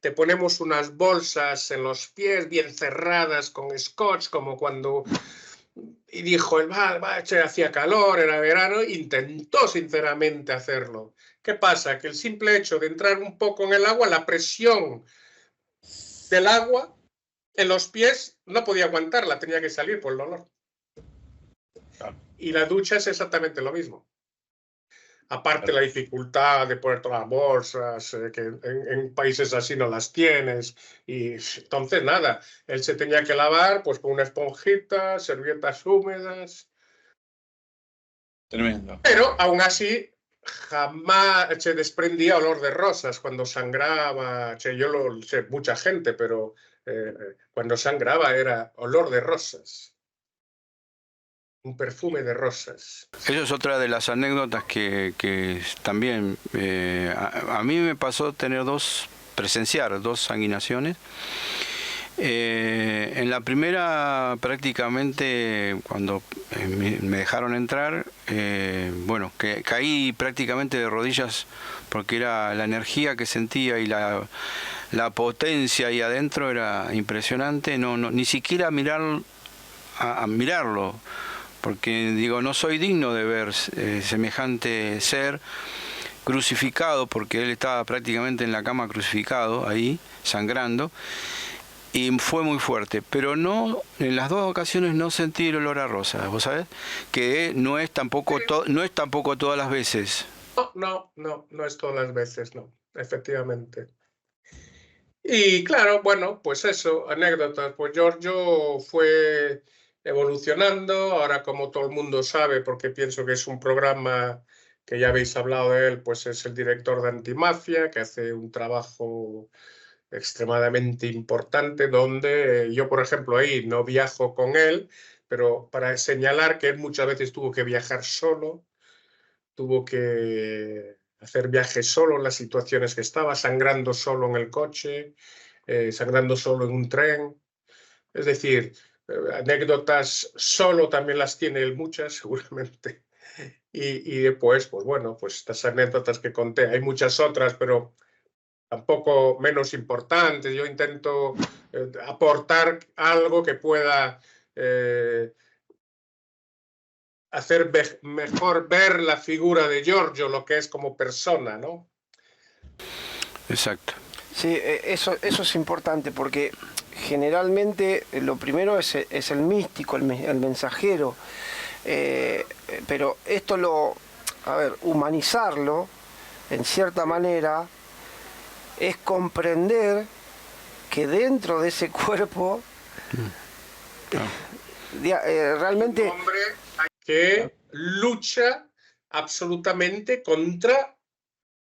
te ponemos unas bolsas en los pies bien cerradas con scotch, como cuando... Y dijo, hacía calor, era verano, intentó sinceramente hacerlo. ¿Qué pasa? Que el simple hecho de entrar un poco en el agua, la presión del agua en los pies no podía aguantarla, tenía que salir por el dolor. Y la ducha es exactamente lo mismo. Aparte la dificultad de poner todas las bolsas, que en países así no las tienes. Y entonces nada, él se tenía que lavar pues con una esponjita, servilletas húmedas. Tremendo. Pero aún así jamás se desprendía olor de rosas cuando sangraba. Yo lo sé, mucha gente, pero cuando sangraba era olor de rosas. Un perfume de rosas. Eso es otra de las anécdotas que también a mí me pasó presenciar dos sanguinaciones. En la primera, prácticamente, cuando me dejaron entrar, bueno, que caí prácticamente de rodillas porque era la energía que sentía y la potencia ahí adentro era impresionante. Ni siquiera mirarlo, porque digo, no soy digno de ver semejante ser crucificado, porque él estaba prácticamente en la cama crucificado ahí, sangrando. Y fue muy fuerte, pero no, en las dos ocasiones no sentí el olor a rosas, ¿vos sabés? Que no es tampoco todas las veces. No es todas las veces, no, efectivamente. Y claro, bueno, pues eso, anécdotas. Pues Giorgio fue evolucionando, ahora como todo el mundo sabe, porque pienso que es un programa que ya habéis hablado de él, pues es el director de Antimafia, que hace un trabajo extremadamente importante, donde yo, por ejemplo, ahí no viajo con él, pero para señalar que él muchas veces tuvo que viajar solo, tuvo que hacer viajes solo en las situaciones que estaba, sangrando solo en el coche, sangrando solo en un tren. Es decir, anécdotas solo también las tiene él muchas, seguramente. Y después, pues bueno, pues estas anécdotas que conté, hay muchas otras, pero tampoco menos importantes. Yo intento aportar algo que pueda hacer mejor ver la figura de Giorgio, lo que es como persona, ¿no? Exacto. Sí, eso es importante porque generalmente lo primero es el místico, el mensajero, pero esto humanizarlo en cierta manera es comprender que dentro de ese cuerpo realmente... Un hombre que lucha absolutamente contra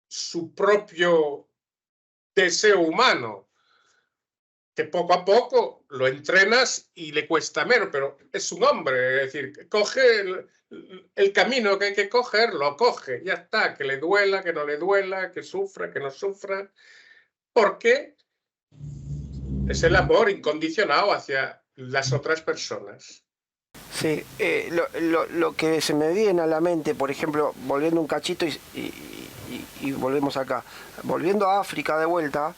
su propio deseo humano, que poco a poco lo entrenas y le cuesta menos, pero es un hombre, es decir, coge el camino que hay que coger, lo coge, ya está, que le duela, que no le duela, que sufra, que no sufra, porque es el amor incondicionado hacia las otras personas. Sí, lo que se me viene a la mente, por ejemplo, volviendo un cachito y volvemos acá, volviendo a África de vuelta,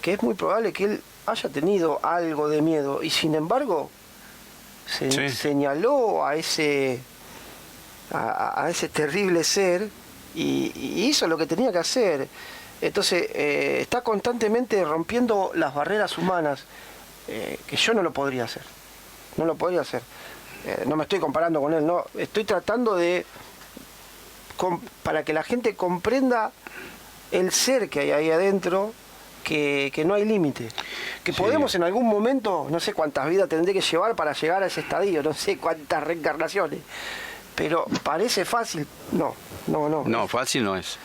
que es muy probable que él haya tenido algo de miedo y sin embargo Sí. señaló a ese terrible ser y hizo lo que tenía que hacer. Entonces está constantemente rompiendo las barreras humanas, que yo no lo podría hacer. No lo podría hacer. No me estoy comparando con él, no. Estoy tratando de para que la gente comprenda el ser que hay ahí adentro, que no hay límite. Que Sí. podemos en algún momento, no sé cuántas vidas tendré que llevar para llegar a ese estadio, no sé cuántas reencarnaciones. Pero parece fácil. No. No, fácil no es.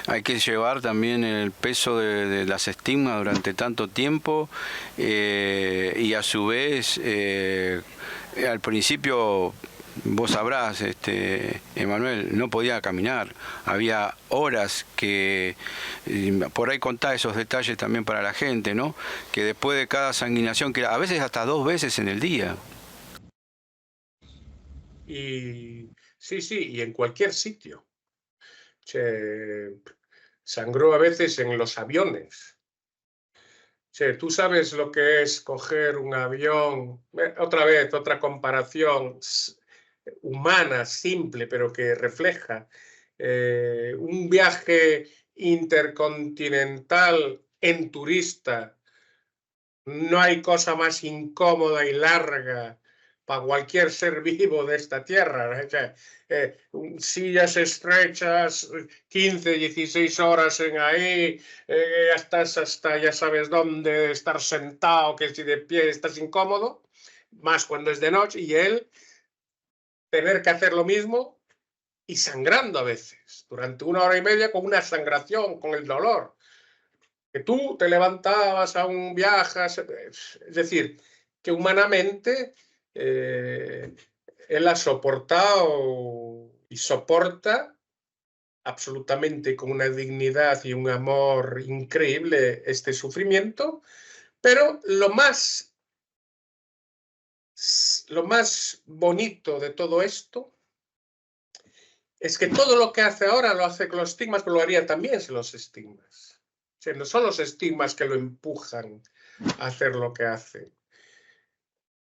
Hay que llevar también el peso de las estigmas durante tanto tiempo y a su vez, al principio, vos sabrás, Emanuel, no podía caminar. Había horas que, por ahí contá esos detalles también para la gente, ¿no? Que después de cada sanguinación, que a veces hasta 2 veces en el día. Y sí, y en cualquier sitio. Sangró a veces en los aviones. Tú sabes lo que es coger un avión, otra vez, otra comparación humana, simple, pero que refleja un viaje intercontinental en turista. No hay cosa más incómoda y larga para cualquier ser vivo de esta tierra. Sillas estrechas, 15, 16 horas en ahí, estás hasta ya sabes dónde, estar sentado, que si de pie estás incómodo, más cuando es de noche, y él tener que hacer lo mismo y sangrando a veces, durante 1 hora y media con una sangración, con el dolor. Que tú te levantabas, aún viajas, es decir, que humanamente él ha soportado y soporta absolutamente con una dignidad y un amor increíble este sufrimiento, pero lo más bonito de todo esto es que todo lo que hace ahora lo hace con los estigmas, pero lo haría también sin los estigmas. O sea, no son los estigmas que lo empujan a hacer lo que hace. O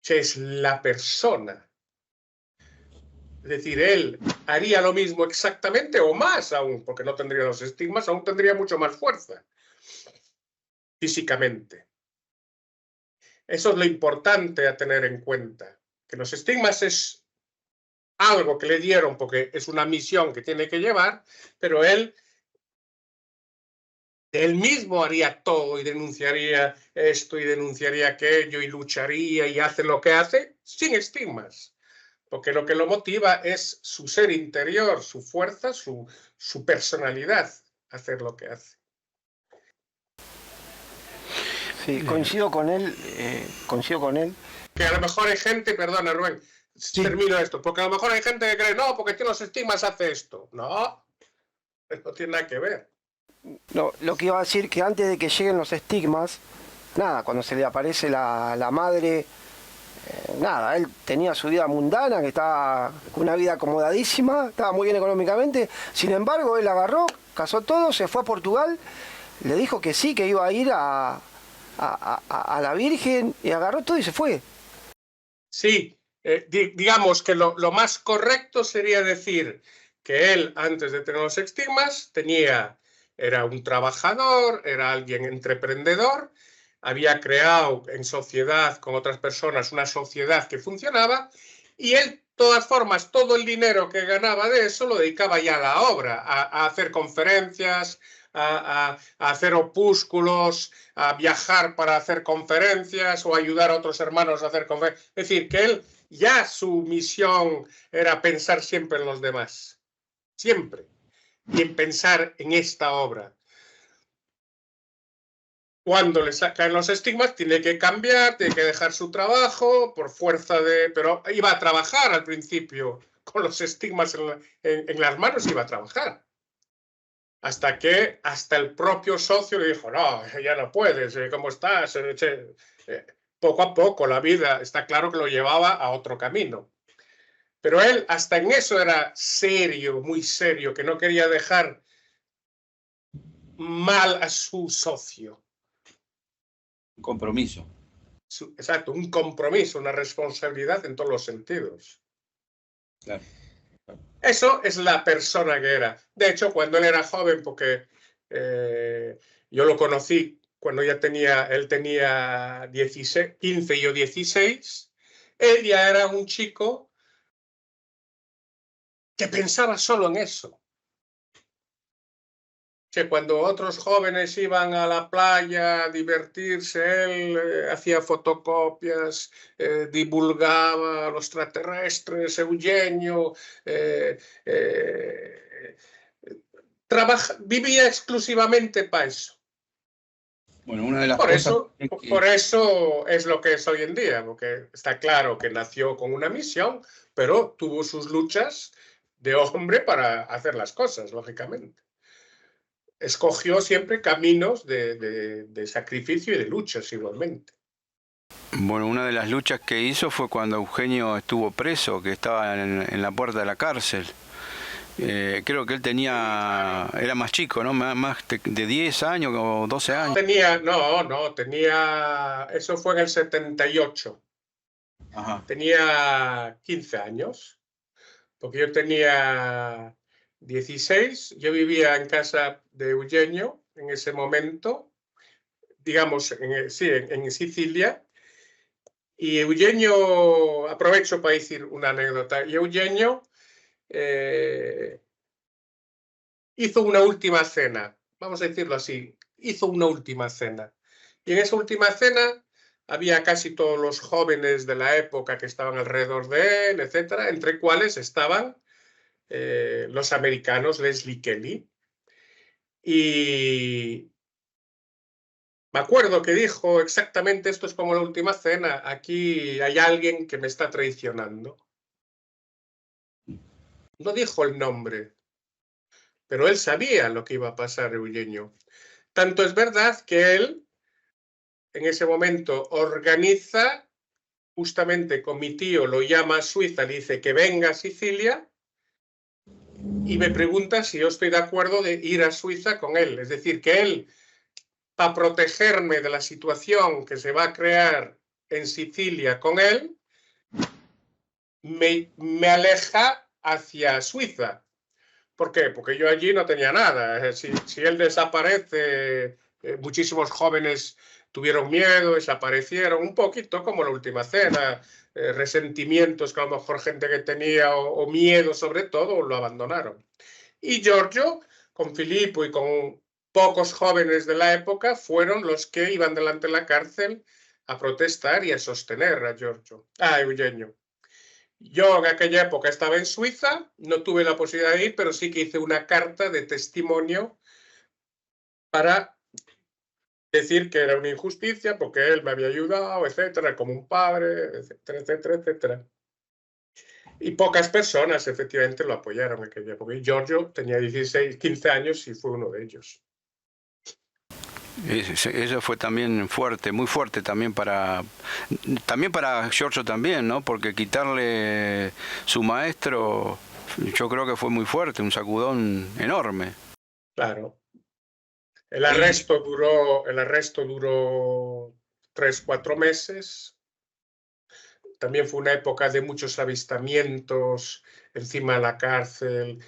sea, es la persona. Es decir, él haría lo mismo exactamente o más aún, porque no tendría los estigmas, aún tendría mucho más fuerza físicamente. Eso es lo importante a tener en cuenta, que los estigmas es algo que le dieron porque es una misión que tiene que llevar, pero él mismo haría todo y denunciaría esto y denunciaría aquello y lucharía y hace lo que hace sin estigmas. Porque lo que lo motiva es su ser interior, su fuerza, su personalidad, hacer lo que hace. Sí, coincido con él. Que a lo mejor hay gente, perdona Rubén, Sí. termino esto, porque a lo mejor hay gente que cree, no, porque tiene los estigmas hace esto. No tiene nada que ver. No, lo que iba a decir que antes de que lleguen los estigmas, nada, cuando se le aparece la madre, nada, él tenía su vida mundana, que estaba con una vida acomodadísima, estaba muy bien económicamente, sin embargo él agarró, casó todo, se fue a Portugal, le dijo que sí, que iba a ir a la Virgen, y agarró todo y se fue. Sí, digamos que lo más correcto sería decir que él, antes de tener los estigmas, era un trabajador, era alguien emprendedor, había creado en sociedad con otras personas una sociedad que funcionaba y él, de todas formas, todo el dinero que ganaba de eso lo dedicaba ya a la obra, a hacer conferencias, a hacer opúsculos, a viajar para hacer conferencias o ayudar a otros hermanos a hacer conferencias. Es decir, que él ya su misión era pensar siempre en los demás, siempre, y en pensar en esta obra. Cuando le sacan los estigmas, tiene que cambiar, tiene que dejar su trabajo por fuerza de... Pero iba a trabajar al principio con los estigmas en las manos, iba a trabajar. Hasta el propio socio le dijo, no, ya no puedes, ¿cómo estás? Poco a poco la vida, está claro que lo llevaba a otro camino. Pero él hasta en eso era serio, muy serio, que no quería dejar mal a su socio. Un compromiso. Exacto, un compromiso, una responsabilidad en todos los sentidos. Claro. Eso es la persona que era. De hecho, cuando él era joven, porque yo lo conocí cuando él tenía 15 y yo 16, él ya era un chico que pensaba solo en eso. Que cuando otros jóvenes iban a la playa a divertirse, él hacía fotocopias, divulgaba a los extraterrestres, Eugenio, vivía exclusivamente para eso. Bueno, una de las Por cosas eso es lo que es hoy en día, porque está claro que nació con una misión, pero tuvo sus luchas de hombre para hacer las cosas, lógicamente. Escogió siempre caminos de sacrificio y de luchas igualmente. Bueno, una de las luchas que hizo fue cuando Eugenio estuvo preso, que estaba en la puerta de la cárcel. Creo que él era más chico, ¿no? Más de 10 años o 12 años. Eso fue en el 78. Ajá. Tenía 15 años, porque yo tenía 16, yo vivía en casa de Eugenio en ese momento, digamos, en Sicilia, y Eugenio, aprovecho para decir una anécdota, y Eugenio hizo una última cena, vamos a decirlo así, hizo una última cena, y en esa última cena había casi todos los jóvenes de la época que estaban alrededor de él, etcétera, entre cuales estaban los americanos Leslie Kelly. Y me acuerdo que dijo exactamente: esto es como la última cena, aquí hay alguien que me está traicionando. No dijo el nombre, pero él sabía lo que iba a pasar, Eugenio. Tanto es verdad que él, en ese momento, organiza, justamente con mi tío, lo llama a Suiza, le dice que venga a Sicilia, y me pregunta si yo estoy de acuerdo de ir a Suiza con él. Es decir, que él, para protegerme de la situación que se va a crear en Sicilia con él, me aleja hacia Suiza. ¿Por qué? Porque yo allí no tenía nada. Si él desaparece, muchísimos jóvenes tuvieron miedo, desaparecieron, un poquito como la última cena, resentimientos que a lo mejor gente que tenía o miedo sobre todo lo abandonaron. Y Giorgio, con Filippo y con pocos jóvenes de la época, fueron los que iban delante de la cárcel a protestar y a sostener a Eugenio. Yo en aquella época estaba en Suiza, no tuve la posibilidad de ir, pero sí que hice una carta de testimonio para decir que era una injusticia porque él me había ayudado, etcétera, como un padre, etcétera, etcétera, etcétera. Y pocas personas efectivamente lo apoyaron en aquella época. Y Giorgio tenía 15 años y fue uno de ellos. Eso fue también fuerte, muy fuerte también para Giorgio también, ¿no? Porque quitarle su maestro, yo creo que fue muy fuerte, un sacudón enorme. Claro. El arresto duró 3-4 meses. También fue una época de muchos avistamientos encima de la cárcel.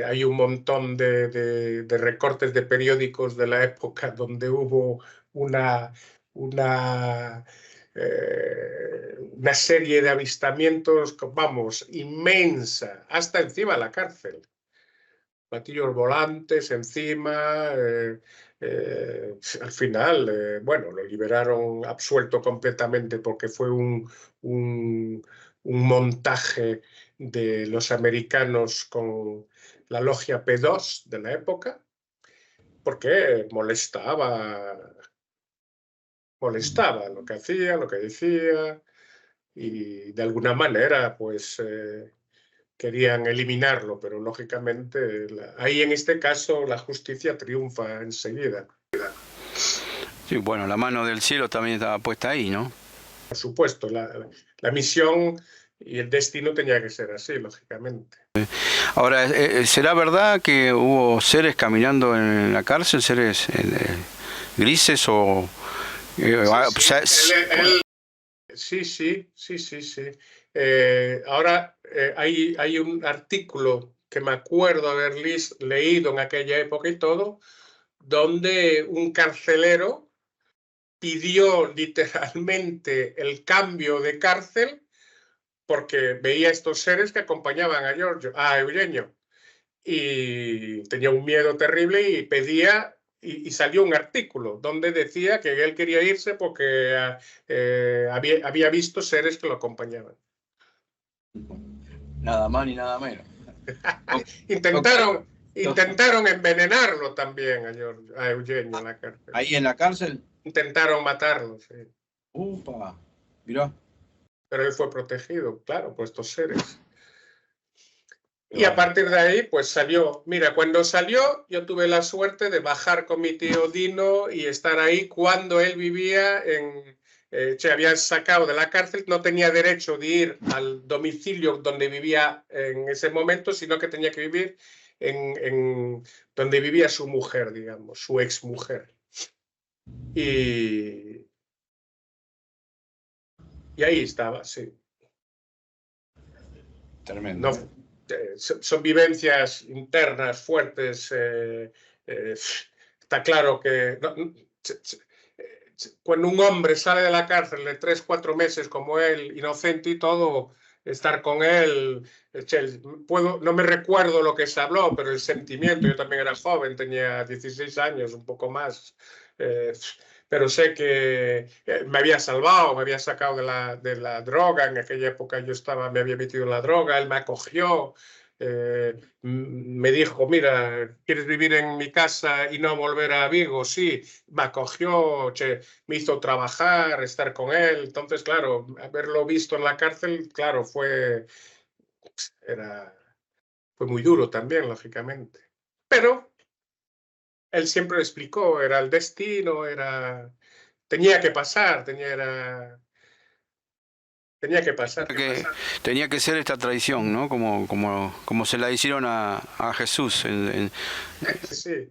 Hay un montón de recortes de periódicos de la época donde hubo una serie de avistamientos, vamos, inmensa, hasta encima de la cárcel. Platillos volantes encima. Al final, bueno, lo liberaron absuelto completamente porque fue un montaje de los americanos con la logia P2 de la época, porque molestaba lo que hacía, lo que decía, y de alguna manera, pues querían eliminarlo, pero lógicamente ahí en este caso la justicia triunfa enseguida. Sí, bueno, la mano del cielo también estaba puesta ahí, ¿no? Por supuesto, la misión y el destino tenía que ser así, lógicamente. Ahora, ¿será verdad que hubo seres caminando en la cárcel, seres grises o...? Sí. Ahora hay un artículo que me acuerdo haber leído en aquella época y todo, donde un carcelero pidió literalmente el cambio de cárcel porque veía estos seres que acompañaban a Eugenio, y tenía un miedo terrible y pedía, y salió un artículo donde decía que él quería irse porque había visto seres que lo acompañaban. Nada más ni nada menos. Intentaron envenenarlo también a Eugenio en la cárcel. ¿Ahí en la cárcel? Intentaron matarlo, sí. Upa, mirá. Pero él fue protegido, claro, por estos seres. Y a partir de ahí, pues salió. Mira, cuando salió, yo tuve la suerte de bajar con mi tío Dino y estar ahí cuando él vivía se había sacado de la cárcel, no tenía derecho de ir al domicilio donde vivía en ese momento, sino que tenía que vivir en donde vivía su mujer, digamos, su exmujer. Y ahí estaba, sí. Tremendo. No, son vivencias internas fuertes. Está claro que cuando un hombre sale de la cárcel de 3, 4 meses como él, inocente y todo, estar con él, no me recuerdo lo que se habló, pero el sentimiento, yo también era joven, tenía 16 años, un poco más, pero sé que me había salvado, me había sacado de la droga, en aquella época me había metido en la droga, él me acogió. Me dijo, mira, ¿quieres vivir en mi casa y no volver a Vigo? Sí, me acogió, me hizo trabajar, estar con él. Entonces, claro, haberlo visto en la cárcel, claro, fue muy duro también, lógicamente. Pero él siempre lo explicó, era el destino, tenía que pasar, tenía que pasar. Tenía que ser esta traición, ¿no? Como se la hicieron a Jesús. Sí.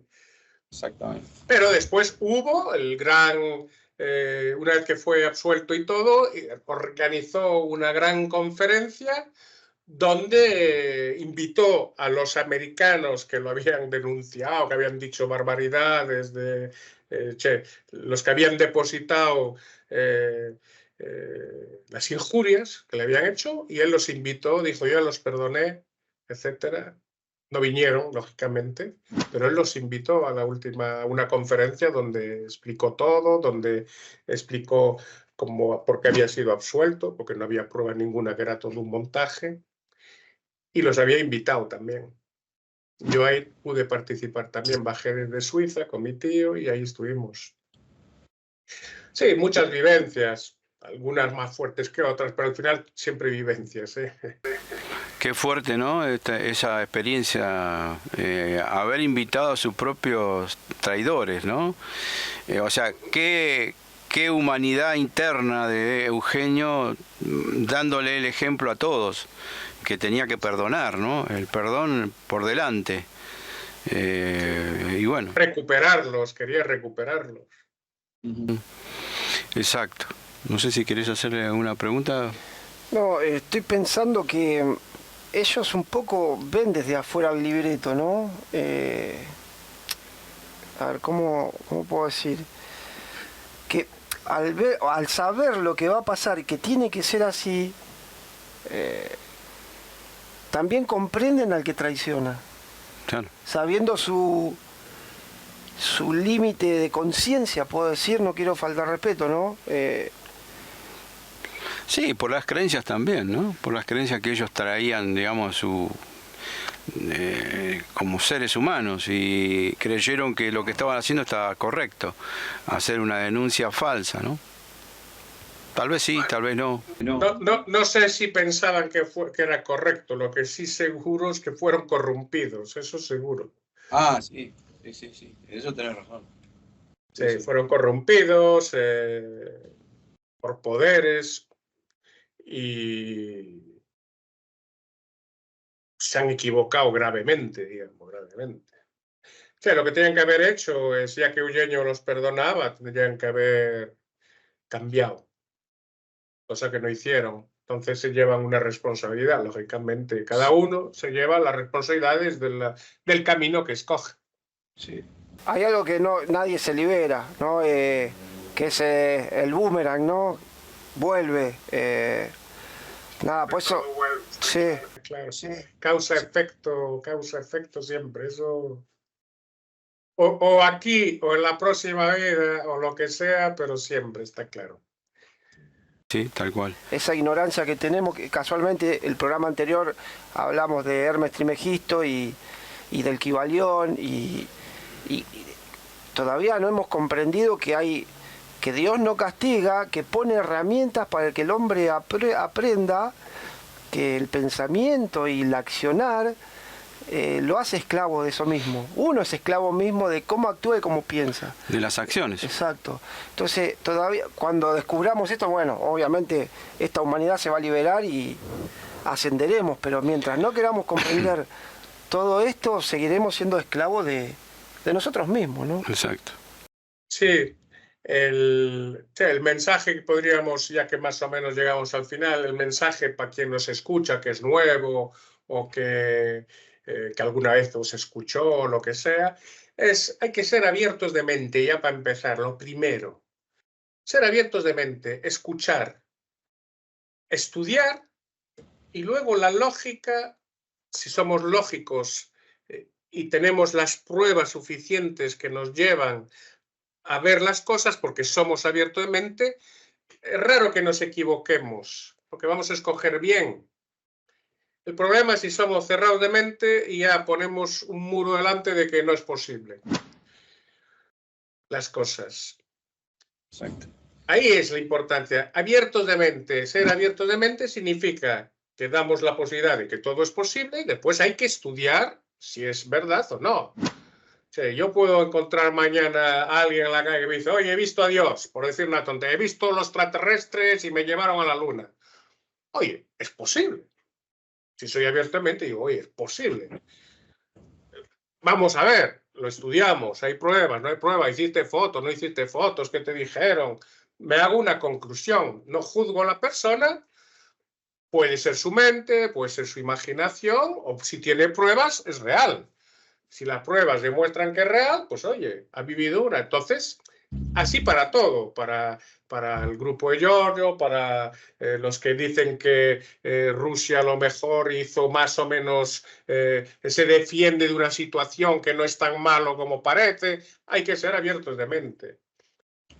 Exactamente. Pero después hubo el gran, una vez que fue absuelto y todo, organizó una gran conferencia donde invitó a los americanos que lo habían denunciado, que habían dicho barbaridades, los que habían depositado las injurias que le habían hecho, y él los invitó, dijo, yo los perdoné, etcétera. No vinieron, lógicamente, pero él los invitó a una conferencia donde explicó todo, donde explicó por qué había sido absuelto, porque no había prueba ninguna, que era todo un montaje, y los había invitado también. Yo ahí pude participar también, bajé desde Suiza con mi tío y ahí estuvimos. Sí, muchas vivencias, algunas más fuertes que otras, pero al final siempre vivencias. Qué fuerte, ¿no? Esa experiencia, haber invitado a sus propios traidores, ¿no? O sea, qué humanidad interna de Eugenio, dándole el ejemplo a todos, que tenía que perdonar, ¿no? El perdón por delante. Y bueno. Quería recuperarlos. Exacto. No sé si querés hacerle alguna pregunta. No, estoy pensando que ellos un poco ven desde afuera el libreto, ¿no? A ver, ¿cómo puedo decir? Que al saber lo que va a pasar y que tiene que ser así, también comprenden al que traiciona. Claro. Sabiendo su límite de conciencia, puedo decir, no quiero faltar respeto, ¿no? Sí, por las creencias también, ¿no? Por las creencias que ellos traían, digamos, como seres humanos, y creyeron que lo que estaban haciendo estaba correcto, hacer una denuncia falsa, ¿no? Tal vez sí, tal vez no. No sé si pensaban que era correcto, lo que sí seguro es que fueron corrompidos, eso seguro. Ah, sí, eso tenés razón. Sí, fueron corrompidos por poderes y se han equivocado gravemente, digamos, gravemente. O sea, lo que tenían que haber hecho es, ya que Eugenio los perdonaba, tendrían que haber cambiado, cosa que no hicieron. Entonces se llevan una responsabilidad, lógicamente. Cada uno se lleva las responsabilidades del camino que escoge. Sí. Hay algo que nadie se libera, ¿no? Que es el boomerang, ¿no? Vuelve. Nada, pues eso. Sí. Claro, sí. Causa efecto siempre. Eso. O aquí, o en la próxima vida, o lo que sea, pero siempre, está claro. Sí, tal cual. Esa ignorancia que tenemos, que casualmente el programa anterior hablamos de Hermes Trismegisto y del Kybalión y todavía no hemos comprendido que Dios no castiga, que pone herramientas para que el hombre aprenda que el pensamiento y el accionar lo hace esclavo de eso mismo. Uno es esclavo mismo de cómo actúa y cómo piensa. De las acciones. Exacto. Entonces, todavía, cuando descubramos esto, bueno, obviamente esta humanidad se va a liberar y ascenderemos, pero mientras no queramos comprender todo esto, seguiremos siendo esclavos de nosotros mismos, ¿no? Exacto. Sí, el mensaje que podríamos, ya que más o menos llegamos al final, el mensaje para quien nos escucha, que es nuevo o que alguna vez os escuchó o lo que sea, hay que ser abiertos de mente, ya para empezar, lo primero. Ser abiertos de mente, escuchar, estudiar y luego la lógica, si somos lógicos y tenemos las pruebas suficientes que nos llevan a ver las cosas porque somos abiertos de mente, es raro que nos equivoquemos, porque vamos a escoger bien. El problema es si somos cerrados de mente y ya ponemos un muro delante de que no es posible las cosas. Exacto. Ahí es la importancia. Abiertos de mente. Ser abiertos de mente significa que damos la posibilidad de que todo es posible y después hay que estudiar si es verdad o no. O sea, yo puedo encontrar mañana a alguien en la calle que me dice, oye, he visto a Dios, por decir una tontería, he visto los extraterrestres y me llevaron a la luna. Oye, es posible. Si soy abiertamente, digo, oye, es posible. Vamos a ver, lo estudiamos, hay pruebas, no hay pruebas, hiciste fotos, no hiciste fotos, ¿qué te dijeron? Me hago una conclusión, no juzgo a la persona, puede ser su mente, puede ser su imaginación, o si tiene pruebas, es real. Si las pruebas demuestran que es real, pues oye, ha vivido una. Entonces, así para todo, para el grupo de Giorgio, para los que dicen que Rusia a lo mejor hizo más o menos, se defiende de una situación que no es tan malo como parece, hay que ser abiertos de mente.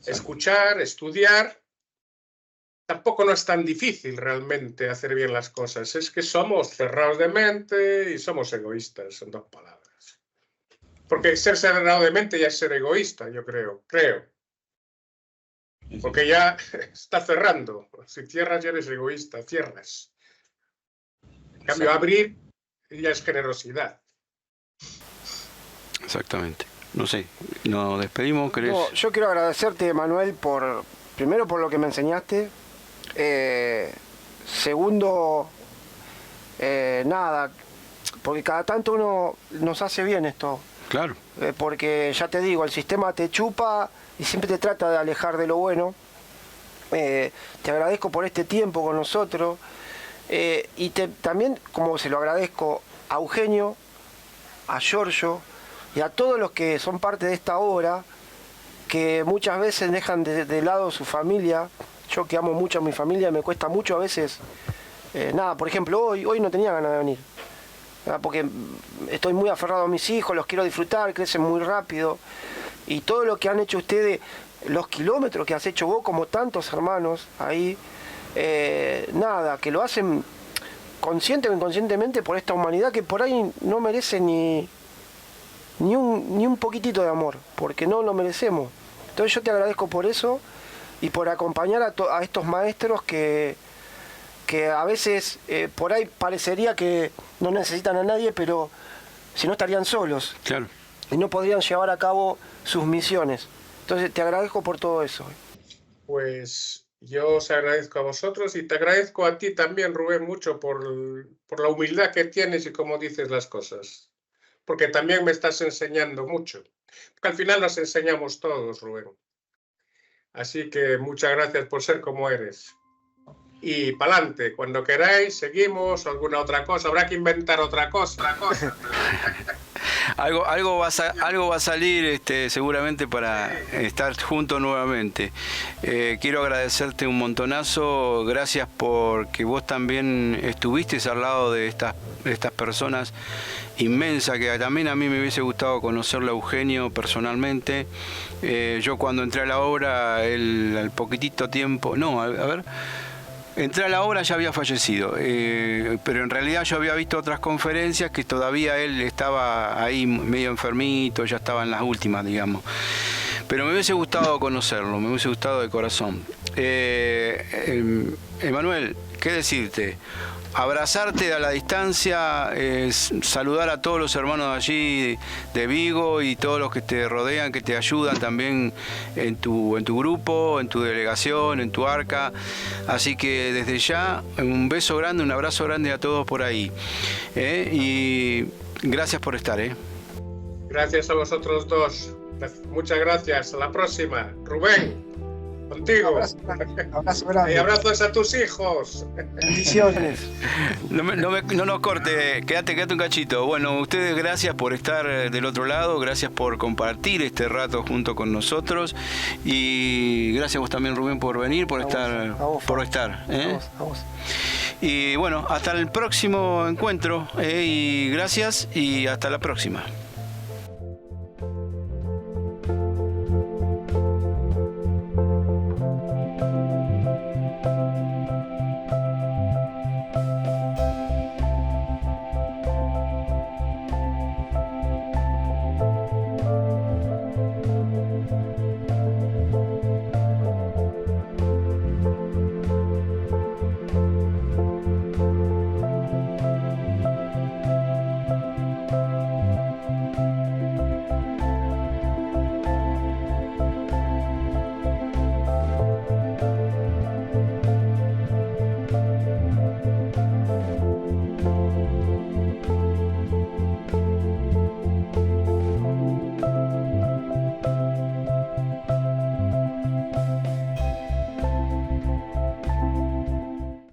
Escuchar, estudiar. Tampoco no es tan difícil realmente hacer bien las cosas, es que somos cerrados de mente y somos egoístas, en dos palabras. Porque ser cerrado de mente ya es ser egoísta, yo creo. Porque ya está cerrando. Si cierras ya eres egoísta, cierras. En cambio, abrir ya es generosidad. Exactamente. No sé, nos despedimos, ¿querés? No, yo quiero agradecerte, Manuel, primero por lo que me enseñaste. Segundo, nada, porque cada tanto uno nos hace bien esto. Claro. Porque ya te digo, el sistema te chupa y siempre te trata de alejar de lo bueno. Te agradezco por este tiempo con nosotros y también, como se lo agradezco a Eugenio, a Giorgio y a todos los que son parte de esta obra, que muchas veces dejan de lado su familia. Yo que amo mucho a mi familia, me cuesta mucho a veces, por ejemplo, hoy no tenía ganas de venir, porque estoy muy aferrado a mis hijos, los quiero disfrutar, crecen muy rápido, y todo lo que han hecho ustedes, los kilómetros que has hecho vos, como tantos hermanos ahí, que lo hacen consciente o inconscientemente por esta humanidad que por ahí no merece ni un poquitito de amor, porque no lo merecemos. Entonces yo te agradezco por eso y por acompañar a estos maestros que a veces por ahí parecería que no necesitan a nadie, pero si no estarían solos. Claro. Y no podrían llevar a cabo sus misiones. Entonces te agradezco por todo eso. Pues Yo os agradezco a vosotros y te agradezco a ti también, Rubén, mucho por la humildad que tienes y cómo dices las cosas. Porque también me estás enseñando mucho. Porque al final nos enseñamos todos, Rubén. Así que muchas gracias por ser como eres. Y pa'lante, cuando queráis, seguimos, alguna otra cosa. Habrá que inventar otra cosa. Algo va a salir seguramente para estar juntos nuevamente. Quiero agradecerte un montonazo, gracias porque vos también estuviste al lado de estas personas inmensas, que también a mí me hubiese gustado conocerlo a Eugenio personalmente. Yo cuando entré a la obra, él al poquitito tiempo, entré a la obra, ya había fallecido, pero en realidad yo había visto otras conferencias que todavía él estaba ahí medio enfermito, ya estaba en las últimas, digamos. Pero me hubiese gustado conocerlo, me hubiese gustado de corazón. Emanuel, ¿qué decirte? Abrazarte a la distancia, saludar a todos los hermanos de allí de Vigo y todos los que te rodean, que te ayudan también en tu grupo, en tu delegación, en tu arca. Así que desde ya un beso grande, un abrazo grande a todos por ahí. Y gracias por estar. Gracias a vosotros dos. Muchas gracias. A la próxima. Rubén. Contigo. Abrazo grande. Y abrazos a tus hijos. Bendiciones. No nos corte, quédate un cachito. Bueno, ustedes gracias por estar del otro lado, gracias por compartir este rato junto con nosotros y gracias a vos también, Rubén, por venir, por estar. A vos. Y bueno, hasta el próximo encuentro y gracias y hasta la próxima.